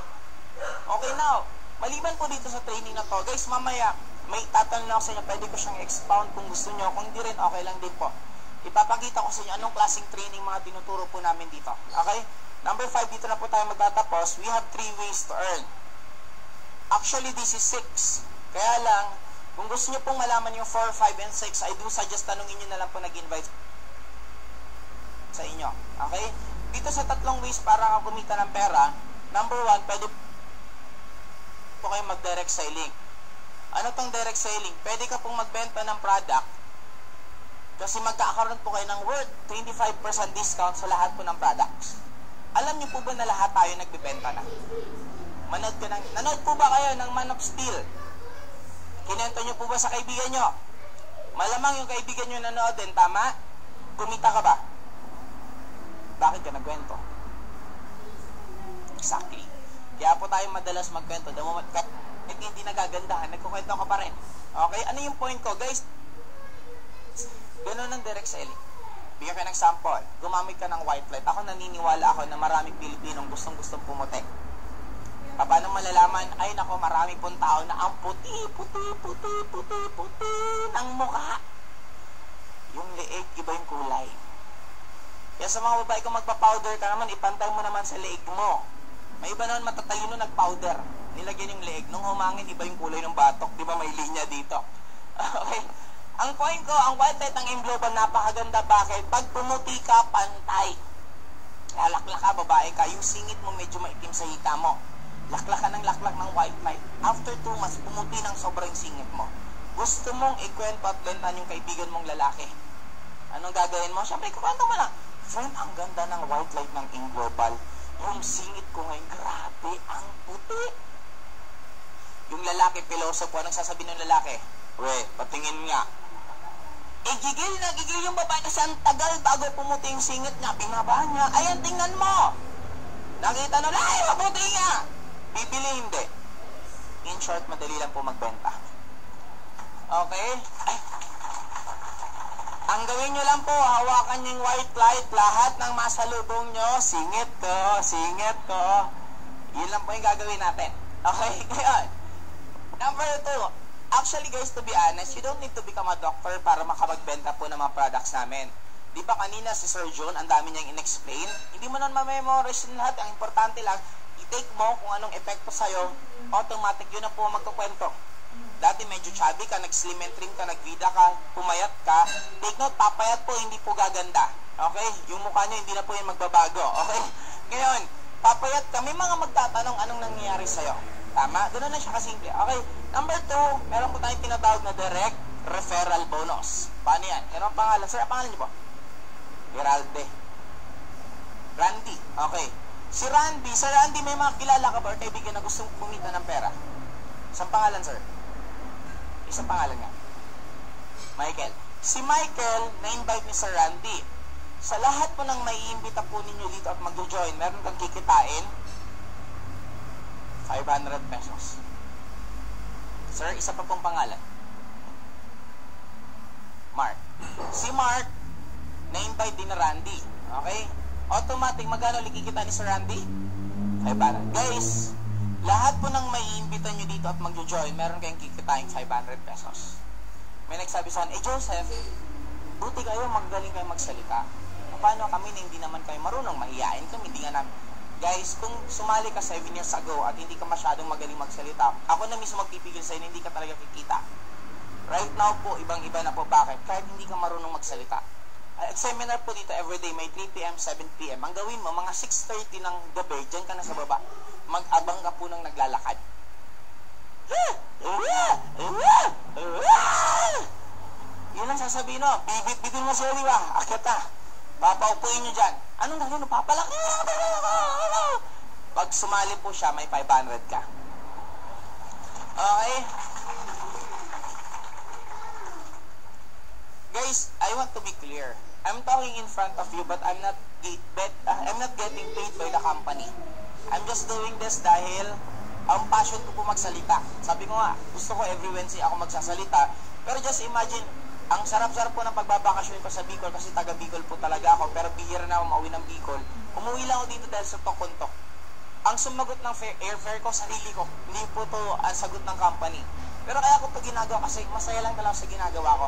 Okay, now, maliban po dito sa training na to, guys, mamaya, may tatanong ako sa inyo, pwede ko siyang expound kung gusto nyo, kung hindi rin, okay lang din po. Ipapakita ko sa inyo anong klaseng training mga tinuturo po namin dito. Okay? Number 5, dito na po tayo magtatapos. We have 3 ways to earn. Actually, this is 6. Kaya lang, kung gusto nyo pong malaman yung 4, 5, and 6, I do suggest tanungin nyo na lang po nag-invite dito sa tatlong ways para ka kumita ng pera. Number 1, pwede po kayo mag-direct selling. Ano tong direct selling? Pwede ka pong magbenta ng product kasi magkakaroon po kayo ng worth 25% discount sa lahat po ng products. Alam niyo po ba na lahat tayo nagbebenta na? Nanood po ba kayo ng Man of Steel? Kinento niyo po ba sa kaibigan niyo? Malamang yung kaibigan niyo nanood din, tama? Kumita ka ba? Bakit ka nagkwento? Exactly. Kaya po tayo madalas magkwento. Kahit hindi nagagandahan, nagkukwento ka pa rin. Okay? Ano yung point ko? Guys, ganun ang direct selling. Bigyan ka ng sample. Gumamit ka ng white light. Ako naniniwala ako na maraming Pilipinong gustong-gustong pumuti. Paano malalaman? Ay nako, marami pong tao na ang puti ng mukha. Yung leeg, iba yung kulay. Kaya sa mga babae, kung magpa-powder ka naman, ipantay mo naman sa leeg mo. May iba naman matatalino nag-powder. Nilagyan yung leeg. Nung humangin, iba yung kulay ng batok. Di ba may linya dito? Okay. Ang point ko, ang white light ng Global, napakaganda. Bakit? Pag pumuti ka, pantay. Lalakla ka, babae ka. Yung singit mo medyo maitim sa hita mo. Laklak ka ng laklak ng white light. After 2 months, pumuti ng sobrang singit mo. Gusto mong ikwento at bentan yung kaibigan mong lalaki. Anong gagawin mo? Siyempre, kukwento mo lang. Friend, ang ganda ng white light ng Global. Yung singit ko ngayon, grabe, ang puti. Yung lalaki, piloso po. Anong sasabihin ng lalaki? We, patingin nga. Gigil yung babae kasi ang tagal bago pumuti yung singit niya. Binaba niya. Ayan, tingnan mo. Nakita nun, ay, mabuti nga. Bibili, hindi. In short, madali lang po magbenta. Okay? Ang gawin nyo lang po, hawakan yung white light, lahat ng masalubong nyo, singit ko. Yun lang po yung gagawin natin. Okay? Ngayon, number 2, actually guys, to be honest, you don't need to become a doctor para makapagbenta po ng mga products namin. Di ba kanina si Sir John, ang dami niyang in-explain? Hindi mo nun ma-memorize lahat. Ang importante lang, i-take mo kung anong epekto sa'yo, automatic yun na po magkukwento. Dati medyo chubby ka, nag-slim and trim ka, nagvida ka, pumayat ka. Take note, papayat po, hindi po gaganda. Okay? Yung mukha nyo, hindi na po yung magbabago. Okay? Ngayon, papayat ka, may mga magtatanong anong nangyayari sa'yo. Tama? Ganun na siya kasimple. Okay? Number 2, meron po tayong tinatawag na direct referral bonus. Paano yan? Ano ang pangalan? Sir, ang pangalan niyo po? Geralde. Randy. Okay. Si Randy, Sir Randy, may mga kilala ka ba or kaibigan na gustong kumita ng pera? Isang pangalan, sir? Isang pangalan nga. Michael. Si Michael, na-invite ni Sir Randy. Sa lahat po ng maiimbita po ninyo dito at mag-join, meron kang kikitain 500 pesos. Sir, isa pa pong pangalan. Mark. Si Mark, na-invite din na Randy. Okay? Automatic, magkano likikita ni Sir Randy? 500. Guys, lahat po ng maiimbita nyo dito at mag-join, meron kayong kikitain 500 pesos. May nagsabi sa akin, Joseph, buti kayo, magaling kayo magsalita. Paano kami na hindi naman kayo marunong, mahihain kami, hindi nga namin. Guys, kung sumali ka 7 years ago at hindi ka masyadong magaling magsalita, ako na mismo magpipigil sa'yo na hindi ka talaga kikita. Right now po, ibang-iba na po. Bakit? Kahit hindi ka marunong magsalita. Seminar po dito everyday, may 3 p.m., 7 p.m. Ang gawin mo, mga 6:30 ng gabi, dyan ka na sa baba, mag-abang ka po ng naglalakad. Yun lang sasabihin mo, bibit-bitin mo siya, di ba? Akyat ka. Papaupuin nyo dyan. Anong gagawin mo? Papalaki. Pag sumali po siya, may 500 ka. Okay? Guys, I want to be clear. I'm talking in front of you, but I'm not getting paid by the company. I'm just doing this dahil ang passion ko po magsalita. Sabi ko nga, gusto ko every Wednesday ako magsasalita. Pero just imagine, ang sarap-sarap po ng pagbabakasyon ko sa Bicol kasi taga Bicol po talaga ako. Pero bihira na ako mauwi ng Bicol. Umuwi lang ako dito dahil sa Tokontok. Ang sumagot ng airfare ko, sarili ko. Hindi po to ang sagot ng company. Pero kaya ko po ginagawa kasi masaya lang talaga sa ginagawa ko.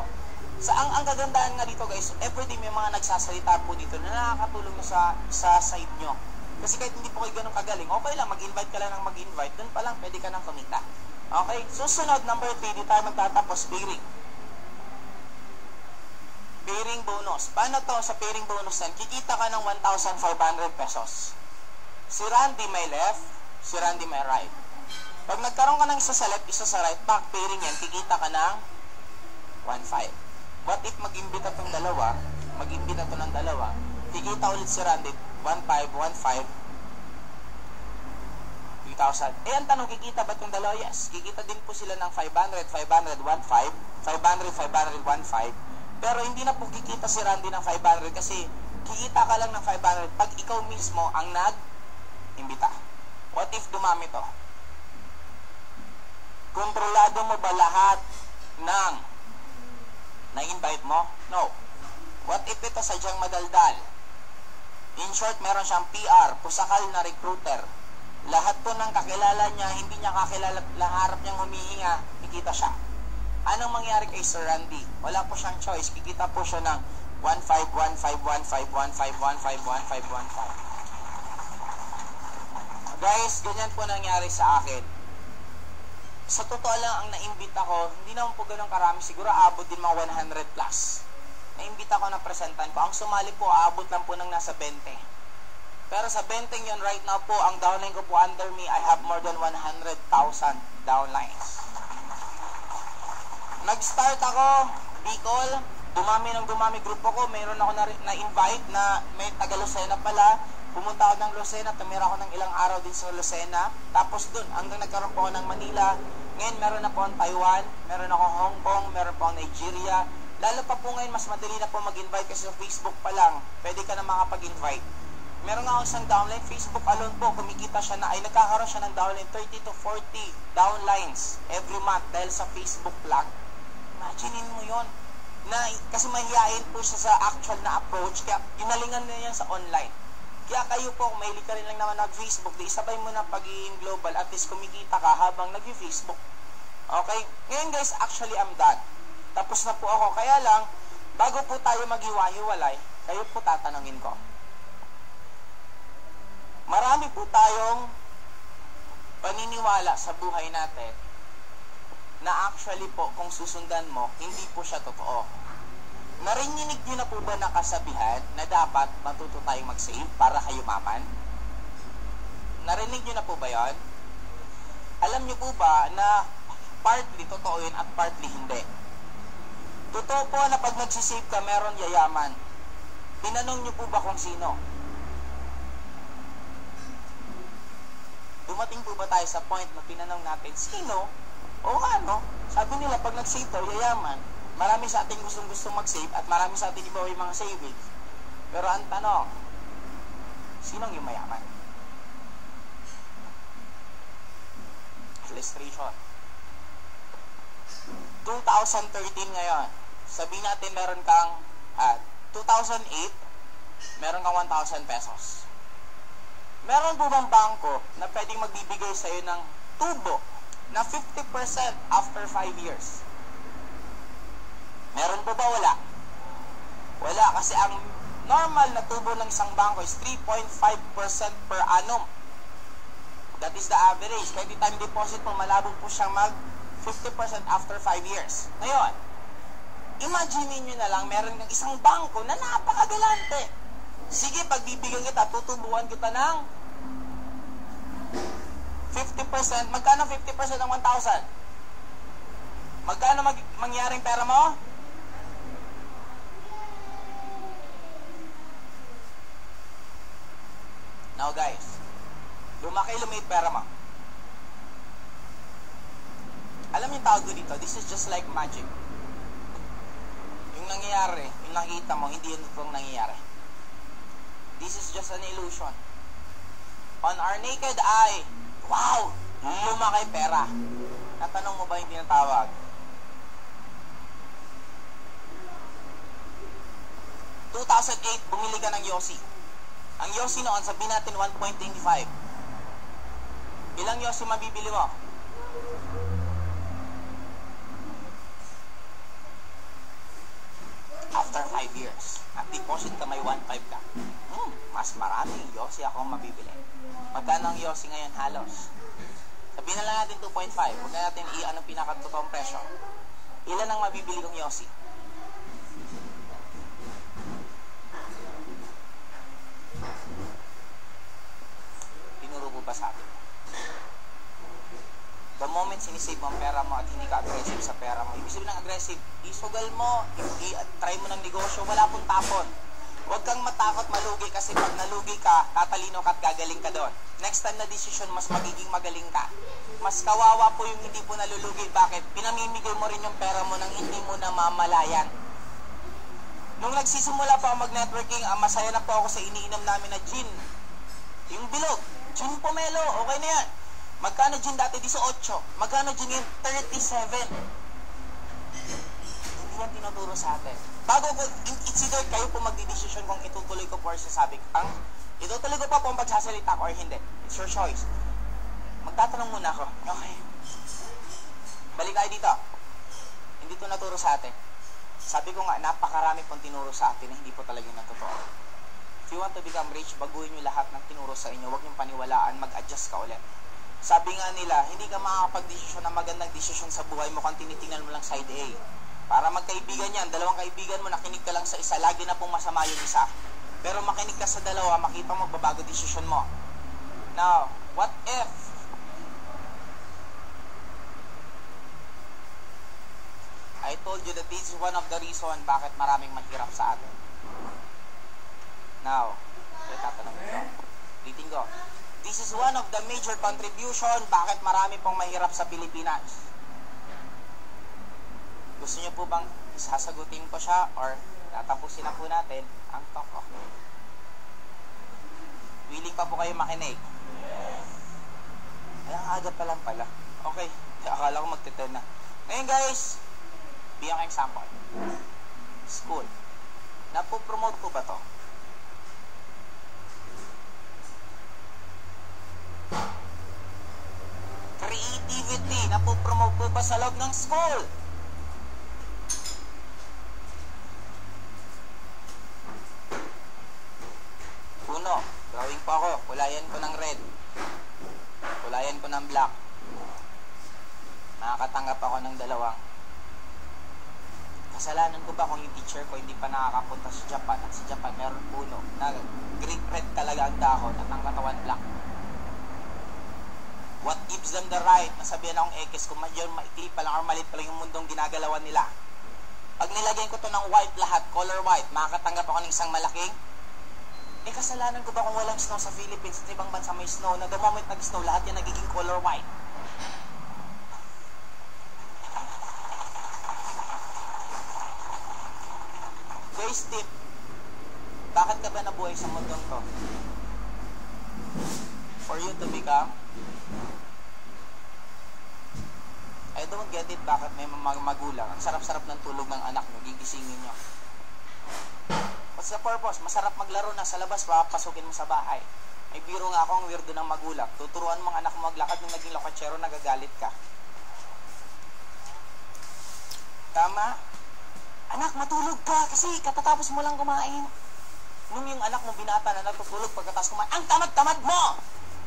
Ang kagandahan nga dito guys, everyday may mga nagsasalita po dito na nakakatulong na sa side nyo. Kasi kahit hindi po kayo ganun kagaling, okay lang, mag-invite ka lang ng mag-invite, dun pa lang pwede ka nang kumita. Okay? Susunod, number 3, di tayo magtatapos, bearing. Pairing bonus. Paano to sa pairing bonus yan? Kikita ka ng 1,500 pesos. Si Randy may left, si Randy may right. Pag nagkaroon ka ng isa sa left, isa sa right, back pairing yan, kikita ka ng 1,500. What if mag-imbita itong dalawa, mag-imbita ito ng dalawa, kikita ulit si Randy, 1,500, 1,500, 3,000. Eh, ang tanong, kikita ba itong dalawa? Yes. Kikita din po sila ng 500, 500, 1,500, 500, 500, 1,500. Pero hindi na po kikita si Randy ng 500 kasi kikita ka lang ng 500 pag ikaw mismo ang nag-imbita. What if dumami to? Kontrolado mo ba lahat ng na-invite mo? No. What if ito sadyang madaldal? In short, meron siyang PR, pusakal na recruiter. Lahat po ng kakilala niya, hindi niya kakilala, laharap niyang humihinga, kikita siya. Anong mangyari kay Sir Randy? Wala po siyang choice. Kikita po siya ng 1,500, 1,500, 1,500, 1,500, 1,500, 1,500, 1,500. Guys, ganyan po nangyari sa akin. Sa totoo lang, ang naimbita ko, hindi naman po ganun karami. Siguro abot din mga 100 plus. Naimbita ko na presentan ko. Ang sumali po, abot lang po ng nasa 20. Pero sa 20 yun, right now po, ang downline ko po under me, I have more than 100,000 downlines. Nag-start ako, Bicol, dumami grupo ko, mayroon ako na-invite na may taga Lucena pala, pumunta ako ng Lucena, tumira ako ng ilang araw din sa Lucena, tapos dun, hanggang nagkaroon po ako ng Manila, ngayon meron na po ang Taiwan, meron ako Hong Kong, meron po ang Nigeria, lalo pa po ngayon, mas madali na po mag-invite kasi sa Facebook pa lang, pwede ka na makapag-invite. Meron nga ako isang downline, Facebook alone po, kumikita siya na, ay nagkakaroon siya ng downline, 30 to 40 downlines every month dahil sa Facebook lang. Imaginin mo yon na kasi mahihayin po siya sa actual na approach, kaya ginalingan na yan sa online. Kaya kayo po, kung mahilig ka rin lang naman nag-Facebook, di isabay mo na pagiging global, at least kumikita ka habang nag-Facebook. Okay? Ngayon guys, actually I'm done. Tapos na po ako. Kaya lang, bago po tayo maghiwa-hiwalay, kayo po tatanungin ko. Marami po tayong paniniwala sa buhay natin na actually po, kung susundan mo, hindi po siya totoo. Narinig niyo na po ba nakasabihan na dapat matuto tayong mag-save para kayo maman? Narinig niyo na po ba yon? Alam niyo po ba na partly totoo yun at partly hindi? Totoo po na pag nagsisave ka, meron yayaman. Tinanong niyo po ba kung sino? Dumating po ba tayo sa point na tinanong natin, sino? O ano? Sabi nila, pag nag-save daw, yayaman. Marami sa ating gustong mag-save at marami sa ating iba yung mga savings. Pero ang tanong, sinong yung mayaman? Illustration. 2013 ngayon. Sabihin natin meron kang 2008, meron kang 1,000 pesos. Meron po bang bangko na pwedeng magbibigay sa'yo ng tubo na 50% after 5 years? Meron po ba? Wala. Wala, kasi ang normal na tubo ng isang bangko is 3.5% per annum. That is the average. 20-time deposit po, malabo po siyang mag 50% after 5 years. Ngayon, imagine nyo na lang, meron ng isang bangko na napakagalante. Sige, pagbibigyan kita, tutubuan kita ng 50%. Magkano 50% ng 1,000? Magkano mangyaring pera mo? Now guys, lumaki pera mo. Alam yung tawag ko dito, this is just like magic. Yung nangyayari, yung nakita mo, hindi yun itong nangyayari. This is just an illusion. On our naked eye, wow, lumaki pera. Natanong mo ba yung tinatawag? In 2008, bumili ka ng Yossi. Ang Yossi noon, sabihin natin 1.25. Ilang Yossi mabibili mo? After 5 years, at deposit ka may 1.5 ka. Mas marami Yossi akong mabibili. Magkano ang Yossi ngayon halos? Sabihin na lang natin 2.5. Huwag na natin anong pinakatotoong presyo. Ilan ang mabibili kong Yossi? sinisave mo ang pera mo at hindi ka aggressive sa pera mo. Ibig sabihin ng aggressive, isugal mo, try mo ng negosyo, wala pong tapon. Huwag kang matakot malugi kasi pag nalugi ka, tatalino ka at gagaling ka doon. Next time na decision, mas magiging magaling ka. Mas kawawa po yung hindi po nalulugi. Bakit? Pinamimigay mo rin yung pera mo nang hindi mo namamalayan. Nung nagsisimula pa ako mag-networking, masaya na po ako sa iniinom namin na gin. Yung bilog, gin pomelo, okay na yan. Magkano gin dati? 18. Magkano gin yun? 37. Hindi yan tinuturo sa atin. Bago ko, it's either kayo po magdidesisyon kung itutuloy ko po or sasabi ko. Itutuloy ko pa po ang pagsasalita ko or hindi. It's your choice. Magtatanong muna ako. Okay. Balik tayo dito. Hindi ito naturo sa atin. Sabi ko nga, napakarami pong tinuro sa atin na hindi po talaga natotoo. If you want to become rich, baguhin nyo lahat ng tinuro sa inyo. Huwag nyo paniwalaan, mag-adjust ka ulit. Sabi nga nila, hindi ka makakapag-desisyon ng magandang desisyon sa buhay mo kung tinitingnan mo lang side A. Para magkaibigan yan, dalawang kaibigan mo, nakinig ka lang sa isa, lagi na pong masama yung isa. Pero makinig ka sa dalawa, makita mo magbabago desisyon mo. Now, what if I told you that this is one of the reason bakit maraming mahirap sa atin? Now, tatanong ko. Ulitin ko. This is one of the major contribution bakit marami pong mahirap sa Pilipinas. Gusto niyo po bang sasagutin ko siya or tatapusin na po natin ang talk ko? Willing pa po kayo makinig? Ay, ang aga pa lang pala. Okay, akala ko magte-10 na. Ngayon guys, bigyan ko example. School. Napo-promote ko ba to? Creativity. Napo-promote ko ba sa loob ng school? Uno, drawing po ako. Kulayan ko ng red. Kulayan ko ng black. Nakakatanggap ako ng dalawang. Kasalanan ko ba kung yung teacher ko hindi pa nakakapunta sa Japan at sa Japan meron puno na green red talaga ang dahon at ang katawan black? What gives them the right na sabihan akong X kung medyo maikli pa lang or malit pa lang yung mundong ginagalawan nila? Pag nilagyan ko to ng white lahat, color white, makakatanggap ako ng isang malaking? Kasalanan ko ba kung walang snow sa Philippines at ibang bansa may snow na the moment nag-snow, lahat yan nagiging color white? Guys, tip. Bakit ka ba nabuhay sa mundong to? For you to become? I don't get it bakit may mga magulang. Ang sarap-sarap ng tulog ng anak nyo, gigisingin nyo. What's the purpose? Masarap maglaro na sa labas, papasukin mo sa bahay. May biro nga ako, ang weirdo ng magulang. Tuturuan mo ang anak mo maglakad, nung naging lokatsero, nagagalit ka. Tama? Anak, matulog ka kasi katatapos mo lang kumain. Nung yung anak mo binata na natutulog pagkatapos kumain, ang tamad-tamad mo!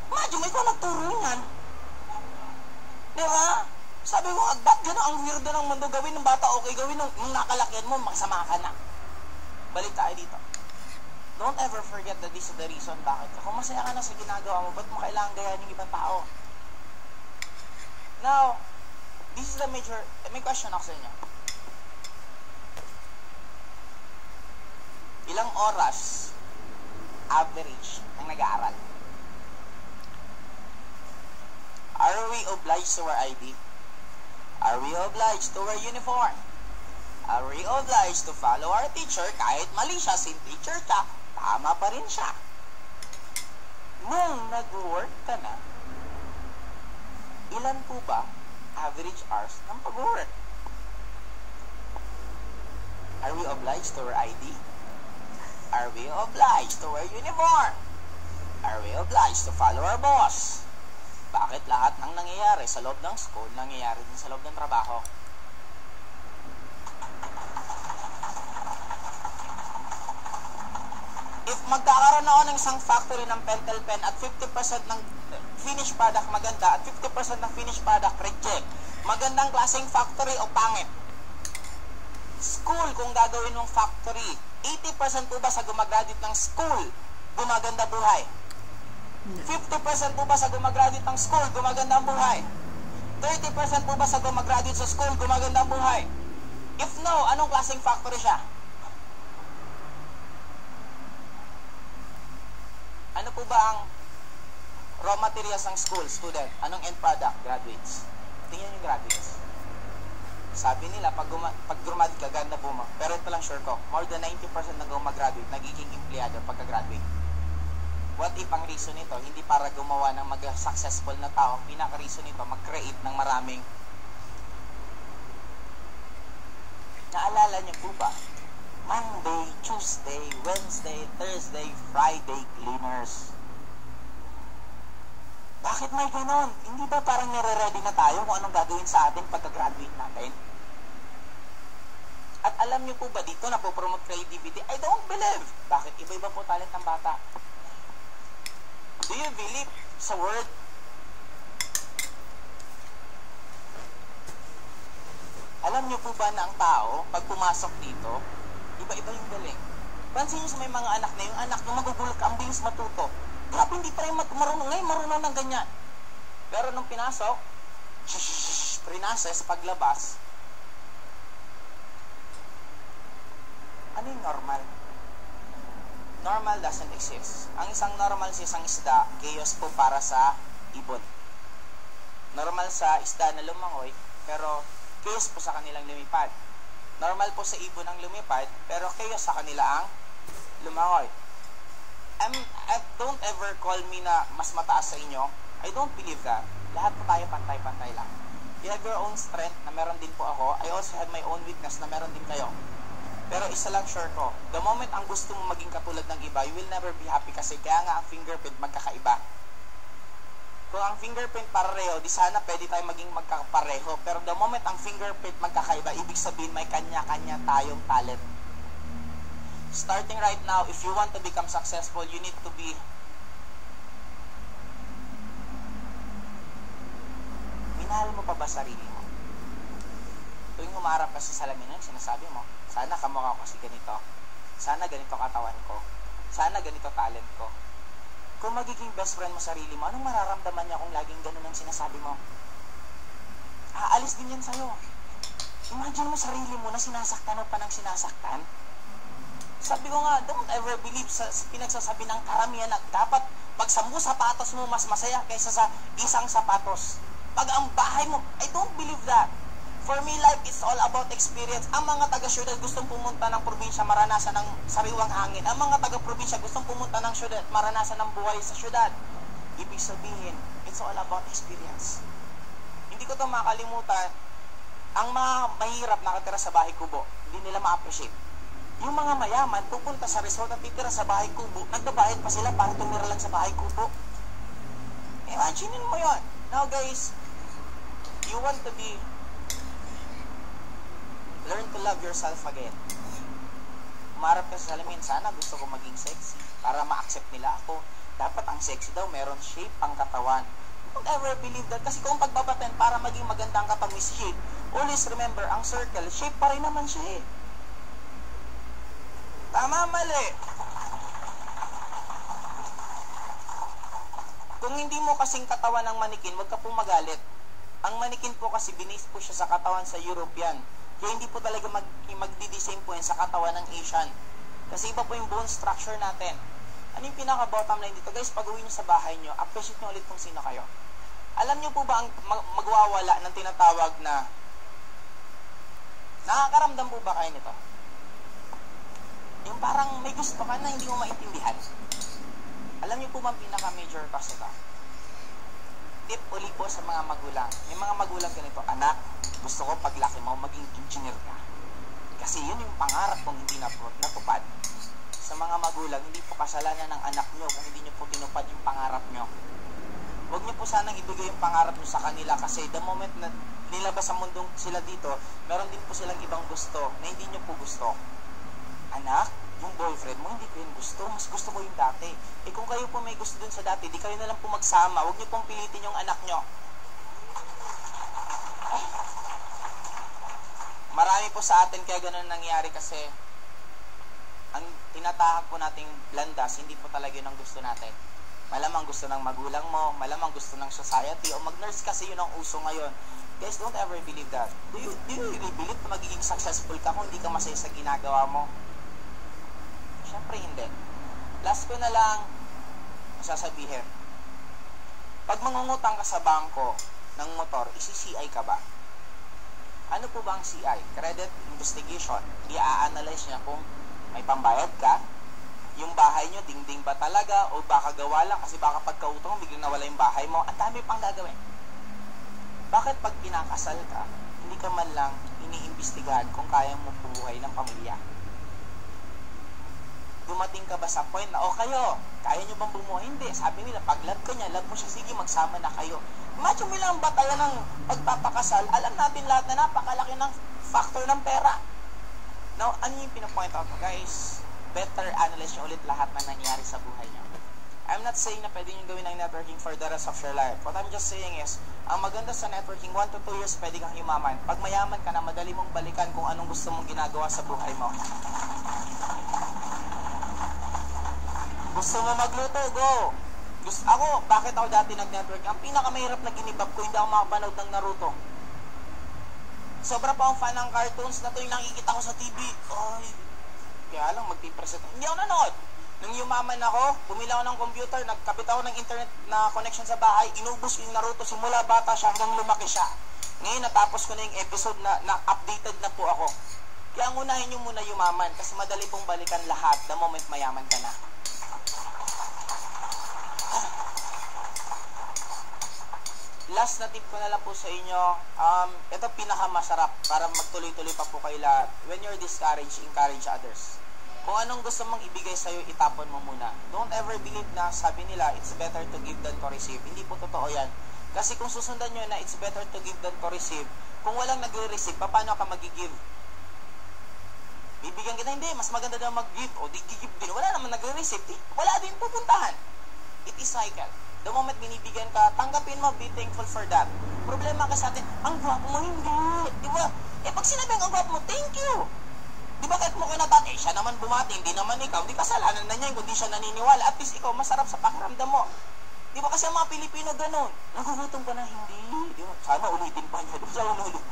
Madyo, may ko nagturo yan. Diba? Sabi ko, ba't gano'n ang weirdo ng mundo gawin ng bata, okay gawin nung nakalakihan mo, makasama ka na. Balik tayo dito. Don't ever forget that this is the reason bakit. Kung masaya ka na sa ginagawa mo, ba't mo kailangan gayahin yung ibang tao? Now, this is the major, may question ako sa inyo. Ilang oras average ang nag-aaral? Are we obliged to wear ID? Are we obliged to wear uniform? Are we obliged to follow our teacher kahit mali siya, sin teacher siya, tama pa rin siya? Nung nag-work ka na, ilan po ba average hours ng pag-work? Are we obliged to wear ID? Are we obliged to wear uniform? Are we obliged to follow our boss? Bakit lahat ng nangyayari sa loob ng school, nangyayari din sa loob ng trabaho? If magkakaroon ako ng isang factory ng pentel pen at 50% ng finished product maganda at 50% ng finished product reject, magandang klaseng factory o pangit? School, kung gagawin mong factory, 80% po ba sa gumagraduate ng school, gumaganda buhay? 50% po ba sa gumagraduate ng school, gumaganda ang buhay? 30% po ba sa gumagraduate sa school, gumaganda ang buhay? If no, anong klaseng factory siya? Ano po ba ang raw materials ng school, student? Anong end product? Graduates. Tingnan yung graduates. Sabi nila, pag graduate ka, ganda po mo. Pero ito lang sure ko, more than 90% ng gumagraduate, nagiging empleyado pagka-graduate. What if ang reason nito, hindi para gumawa ng mag-successful na tao, ang pinaka-reason nito, mag-create ng maraming. Naalala niyo po ba? Monday, Tuesday, Wednesday, Thursday, Friday cleaners. Bakit may ganon? Hindi ba parang nire-ready na tayo kung anong gagawin sa atin pagka-graduate natin? At alam niyo po ba dito na po-promote creativity? I don't believe. Bakit? Iba-iba po talent ng bata. Do you believe sa word? Alam niyo po ba na ang tao, pag pumasok dito, iba-iba yung galing. Pansin niyo sa may mga anak na yung anak nung magugulat ka, ang bilis matuto. Grabe, hindi pa rin marunong. Ngayon, marunong ng ganyan. Pero nung pinasok, prinasa sa paglabas, ano yung normal? Normal doesn't exist. Ang isang normal sa isang isda, chaos po para sa ibon. Normal sa isda na lumangoy, pero chaos po sa kanilang lumipad. Normal po sa ibon ang lumipad, pero chaos sa kanila ang lumangoy. Don't ever call me na mas mataas sa inyo. I don't believe that. Lahat po tayo pantay-pantay lang. You have your own strength na meron din po ako. I also have my own weakness na meron din kayo. Pero isa lang sure ko, the moment ang gusto mo maging katulad ng iba, you will never be happy kasi kaya nga ang fingerprint magkakaiba. Kung ang fingerprint pareho, di sana pwede tayo maging magkakapareho. Pero the moment ang fingerprint magkakaiba, ibig sabihin may kanya-kanya tayong talent. Starting right now, if you want to become successful, you need to be minahal mo pa ba sarili mo? Tuwing humarap ka sa salamin, sinasabi mo, sana kamukha ko kasi ganito. Sana ganito katawan ko. Sana ganito talent ko. Kung magiging best friend mo sarili mo, anong mararamdaman niya kung laging ganun ang sinasabi mo? Aalis din yan sa'yo. Imagine mo sarili mo na sinasaktan o pa ng sinasaktan. Sabi ko nga, don't ever believe sa pinagsasabi ng karamihan na dapat pag 10 sapatos mo mas masaya kaysa sa isang sapatos. Pag ang bahay mo, I don't believe that. For me, life is all about experience. Ang mga taga-syudad gustong pumunta ng probinsya, maranasan ng sariwang hangin. Ang mga taga-probinsya gustong pumunta ng syudad, maranasan ng buhay sa syudad. Ibig sabihin, it's all about experience. Hindi ko ito makalimutan. Ang mga mahirap nakatira sa bahay kubo, hindi nila ma-appreciate. Yung mga mayaman, pupunta sa resort at titira sa bahay kubo, nagbabayad pa sila para tumira lang sa bahay kubo. Imaginin mo yon. Now guys, you want to be, learn to love yourself again. Umarap ka sa salamin, sana gusto ko maging sexy para ma-accept nila ako. Dapat ang sexy daw, meron shape ang katawan. Don't ever believe that. Kasi kung pagbabaten para maging maganda ang katawan is shape, always remember, ang circle, shape pa rin naman siya eh. Tama, mali. Kung hindi mo kasing katawan ng manikin, huwag ka pong magalit. Ang manikin po kasi binase po siya sa katawan sa European. Kaya hindi po talaga magdi-design po yan sa katawan ng Asian. Kasi iba po yung bone structure natin. Ano yung pinaka-bottom line dito? Guys, pag uwi nyo sa bahay nyo, appreciate nyo ulit kung sino kayo. Alam nyo po ba ang magwawala ng tinatawag na nakakaramdam po ba kayo nito? Yung parang may gusto ka na hindi mo maintindihan. Alam niyo po bang pinaka-major cause nito? Tip uli po sa mga magulang. May mga magulang ganito, anak, gusto ko paglaki mo maging engineer ka. Kasi yun yung pangarap kung hindi natupad. Sa mga magulang, hindi po kasalanan ng anak nyo kung hindi nyo po tinupad yung pangarap nyo. Huwag nyo po sanang ibigay yung pangarap nyo sa kanila kasi the moment na nilabas sa mundong sila dito, meron din po silang ibang gusto na hindi nyo po gusto. Anak, yung boyfriend mo, hindi ko yun gusto. Mas gusto ko yung dati. Eh kung kayo po may gusto dun sa dati, di kayo na lang po magsama. Huwag niyo pong pilitin yung anak nyo. Marami po sa atin kaya ganun nangyari kasi ang tinatahak po nating landas, hindi po talaga yun ang gusto natin. Malamang gusto ng magulang mo, malamang gusto ng society, o mag-nurse kasi yun ang uso ngayon. Guys, don't ever believe that. Do you really believe na magiging successful ka kung hindi ka masaya sa ginagawa mo? Siyempre hindi. Last ko na lang sasabihin. Pag mangungutang ka sa bangko ng motor, isi-CI ka ba? Ano po ba ang CI? Credit investigation. I-a-analyze niya kung may pambayad ka, yung bahay nyo, dingding ba talaga, o baka gawa lang, kasi baka pagkautong, biglang nawala yung bahay mo, ang dami pang gagawin. Bakit pag pinakasal ka, hindi ka man lang iniimbestigahan kung kaya mo bumuhay ng pamilya? Dumating ka ba sa point na, kayo, kaya nyo bang bumuhay? Hindi. Sabi nila, pag love ka niya, love mo siya, sige, magsama na kayo. Imagine mo lang batayan ng pagpapakasal, alam natin lahat na napakalaki ng factor ng pera. Now, ano yung pinapoint out mo, guys? Better analyze nyo ulit lahat na nangyari sa buhay nyo. I'm not saying na pwede nyo gawin ang networking for the rest of your life. What I'm just saying is, ang maganda sa networking, 1 to 2 years pwede kang yumaman. Pag mayaman ka na, madali mong balikan kung anong gusto mong ginagawa sa buhay mo. Gusto mo magluto? Go! Ako, bakit ako dati nag-networking? Ang pinakamahirap na ginibab ko, hindi ako makapanood ng Naruto. Sobra pa akong fan ng cartoons na to yung nakikita ko sa TV. Ay, kaya lang magpipresent. Hindi ako nanood. Nung yumaman ako, bumili ako ng computer, nagkabit ako ng internet na connection sa bahay, inubos yung Naruto simula bata siya hanggang lumaki siya. Ngayon, natapos ko na yung episode na updated na po ako. Kaya ang unahin nyo muna yumaman kasi madali pong balikan lahat the moment mayaman ka na. Last na tip ko na lang po sa inyo, ito pinakamasarap para magtuloy-tuloy pa po kayo lahat. When you're discouraged, encourage others. Kung anong gusto mong ibigay sa'yo, itapon mo muna. Don't ever believe na sabi nila, it's better to give than to receive. Hindi po totoo yan. Kasi kung susundan nyo na it's better to give than to receive, kung walang nagre-receive, paano ka mag-give? Bibigyan kita, hindi, mas maganda daw mag-give. O di give din, wala naman nagre-receive, wala din pupuntahan. It is cycle. The moment binibigyan ka, tanggapin mo, be thankful for that. Problema ka sa atin, ang gwapo mo, hindi. Di ba? Pag sinabi ang gwapo mo, thank you. Di ba kahit mo kinatan, siya naman bumati, hindi naman ikaw, di kasalanan na niya, kundi siya naniniwala. At least ikaw, masarap sa pakiramdam mo. Di ba kasi ang mga Pilipino ganun? Nagugutom ka na, hindi. Di ba? Sana ulitin pa niya. Sana ulit.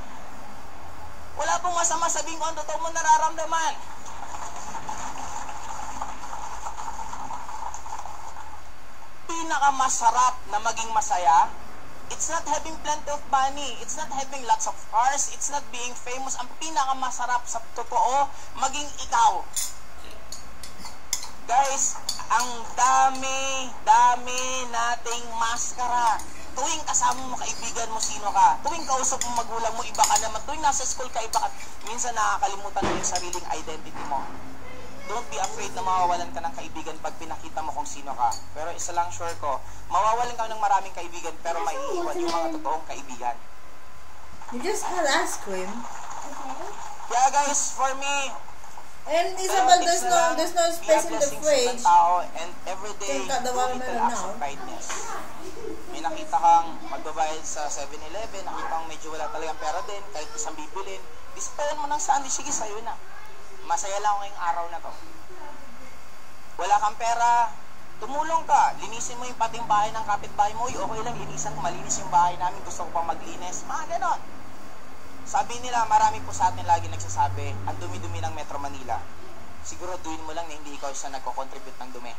Wala pong masama sabihin ko ang totoo mo nararamdaman. Pinakamasarap na maging masaya, it's not having plenty of money, it's not having lots of cars, it's not being famous. Ang pinakamasarap sa totoo, maging ikaw. Guys, ang dami nating maskara. Tuwing kasama mo kaibigan mo, sino ka? Tuwing kausap mo magulang mo, iba ka naman. Tuwing nasa school ka, iba ka. Minsan nakakalimutan mo yung sariling identity mo. Don't be afraid na mawawalan ka ng kaibigan pag pinakita mo kung sino ka. Pero isa lang sure ko, mawawalan ka ng maraming kaibigan pero maiiwan yung mga totoong kaibigan. You just had ask him. Yeah guys, for me, and Isabel, there's no space in the fridge. And every day, do little acts of kindness. May nakita kang magbabayad sa 7-Eleven, nakita kang medyo wala talagang pera din, kahit isang bibilin, dispayan mo ng sandwich, sige sa'yo na. Masaya lang ako ngayong araw na to. Wala kang pera, tumulong ka, linisin mo yung pating bahay ng kapitbahay mo, okay lang, linisan ko, malinis yung bahay namin, gusto ko pang maglinis, mga ganon. Sabi nila, marami po sa atin lagi nagsasabi, ang dumi-dumi ng Metro Manila. Siguraduhin mo lang na hindi ikaw isa nagko-contribute ng dumi.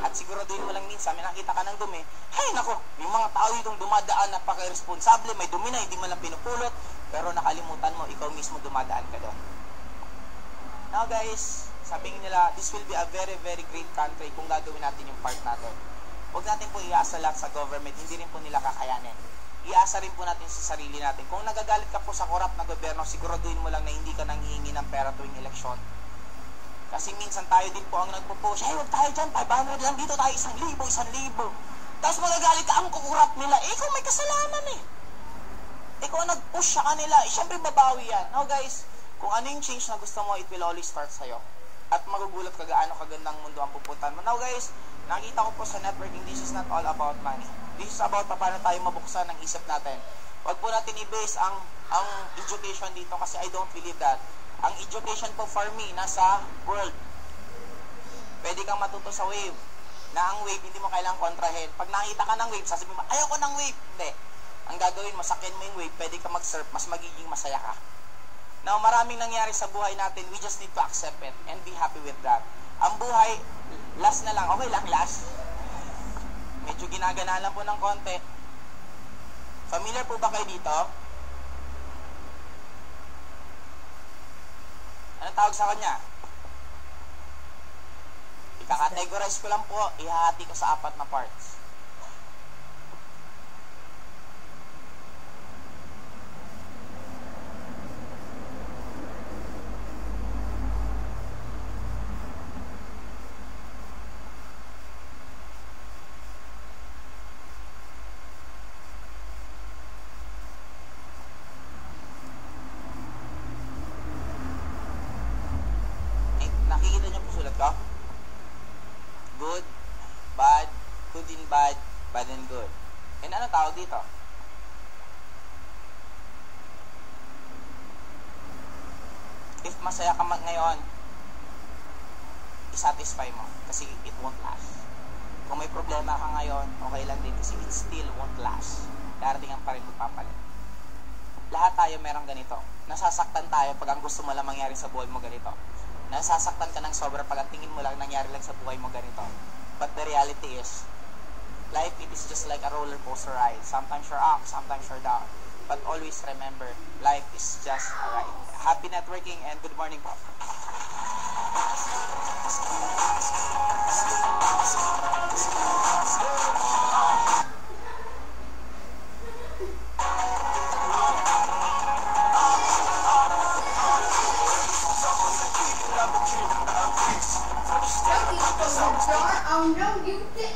At siguraduhin mo lang minsan, may nakita ka ng dumi, hay nako, yung mga tao itong dumadaan, napaka-irresponsable, may dumi na, hindi mo lang pinupulot, pero nakalimutan mo, ikaw mismo dumadaan ka doon. Now guys, sabi nila, this will be a very, very great country kung gagawin natin yung part natin. Huwag natin po iasa lahat sa government, hindi rin po nila kakayanin. Iasa rin po natin sa sarili natin. Kung nagagalit ka po sa korap na gobyerno, siguraduhin mo lang na hindi ka nanghihingi ng pera tuwing eleksyon. Kasi minsan tayo din po ang nagpo-push, hey, huwag tayo dyan, 500 lang dito tayo, 1,000, 1,000. Tapos magagalit ka, ang kukurap nila, ikaw may kasalanan eh. Ikaw nag-push sa kanila, syempre babawi yan. Now guys, kung ano yung change na gusto mo, it will always start sa'yo. At magugulat ka gaano kagandang mundo ang pupuntan mo. Now guys, nakita ko po sa networking, this is not all about money. This is about paano tayo mabuksan ng isip natin. Huwag po natin i-base ang education dito kasi I don't believe that. Ang education po for me, nasa world. Pwede kang matuto sa Wave. na ang wave, hindi mo kailangang kontrahin. Pag nakita ka ng wave, sasabihin mo, ayoko ng wave. Hindi. Ang gagawin mo, sakyan mo yung wave, pwede ka mag-surf, mas magiging masaya ka. Now, maraming nangyari sa buhay natin, we just need to accept it and be happy with that. Ang buhay, last na lang. Okay lang, last. Medyo ginaganaan lang po ng konti. Familiar po ba kayo dito? Anong tawag sa kanya? Ika-categorize ko lang po, ihahati ko sa 4 na parts. Nakikita niyo po sulat ko? Good, bad, good and bad, bad and good. And ano tawag dito? If masaya ka ngayon, isatisfy mo kasi it won't last. Kung may problema ka ngayon, okay lang din kasi it still won't last. Darating ang pa rin magpapalit. Lahat tayo merong ganito. Nasasaktan tayo pag ang gusto mo lang mangyari sa buhay mo ganito. Nasasaktan ka ng sobra pag ang tingin mo lang nangyari lang sa buhay mo ganito. But the reality is, life it is just like a roller coaster ride. Sometimes you're up, sometimes you're down. But always remember, life is just a ride. Happy networking and good morning po. Oh no, you did.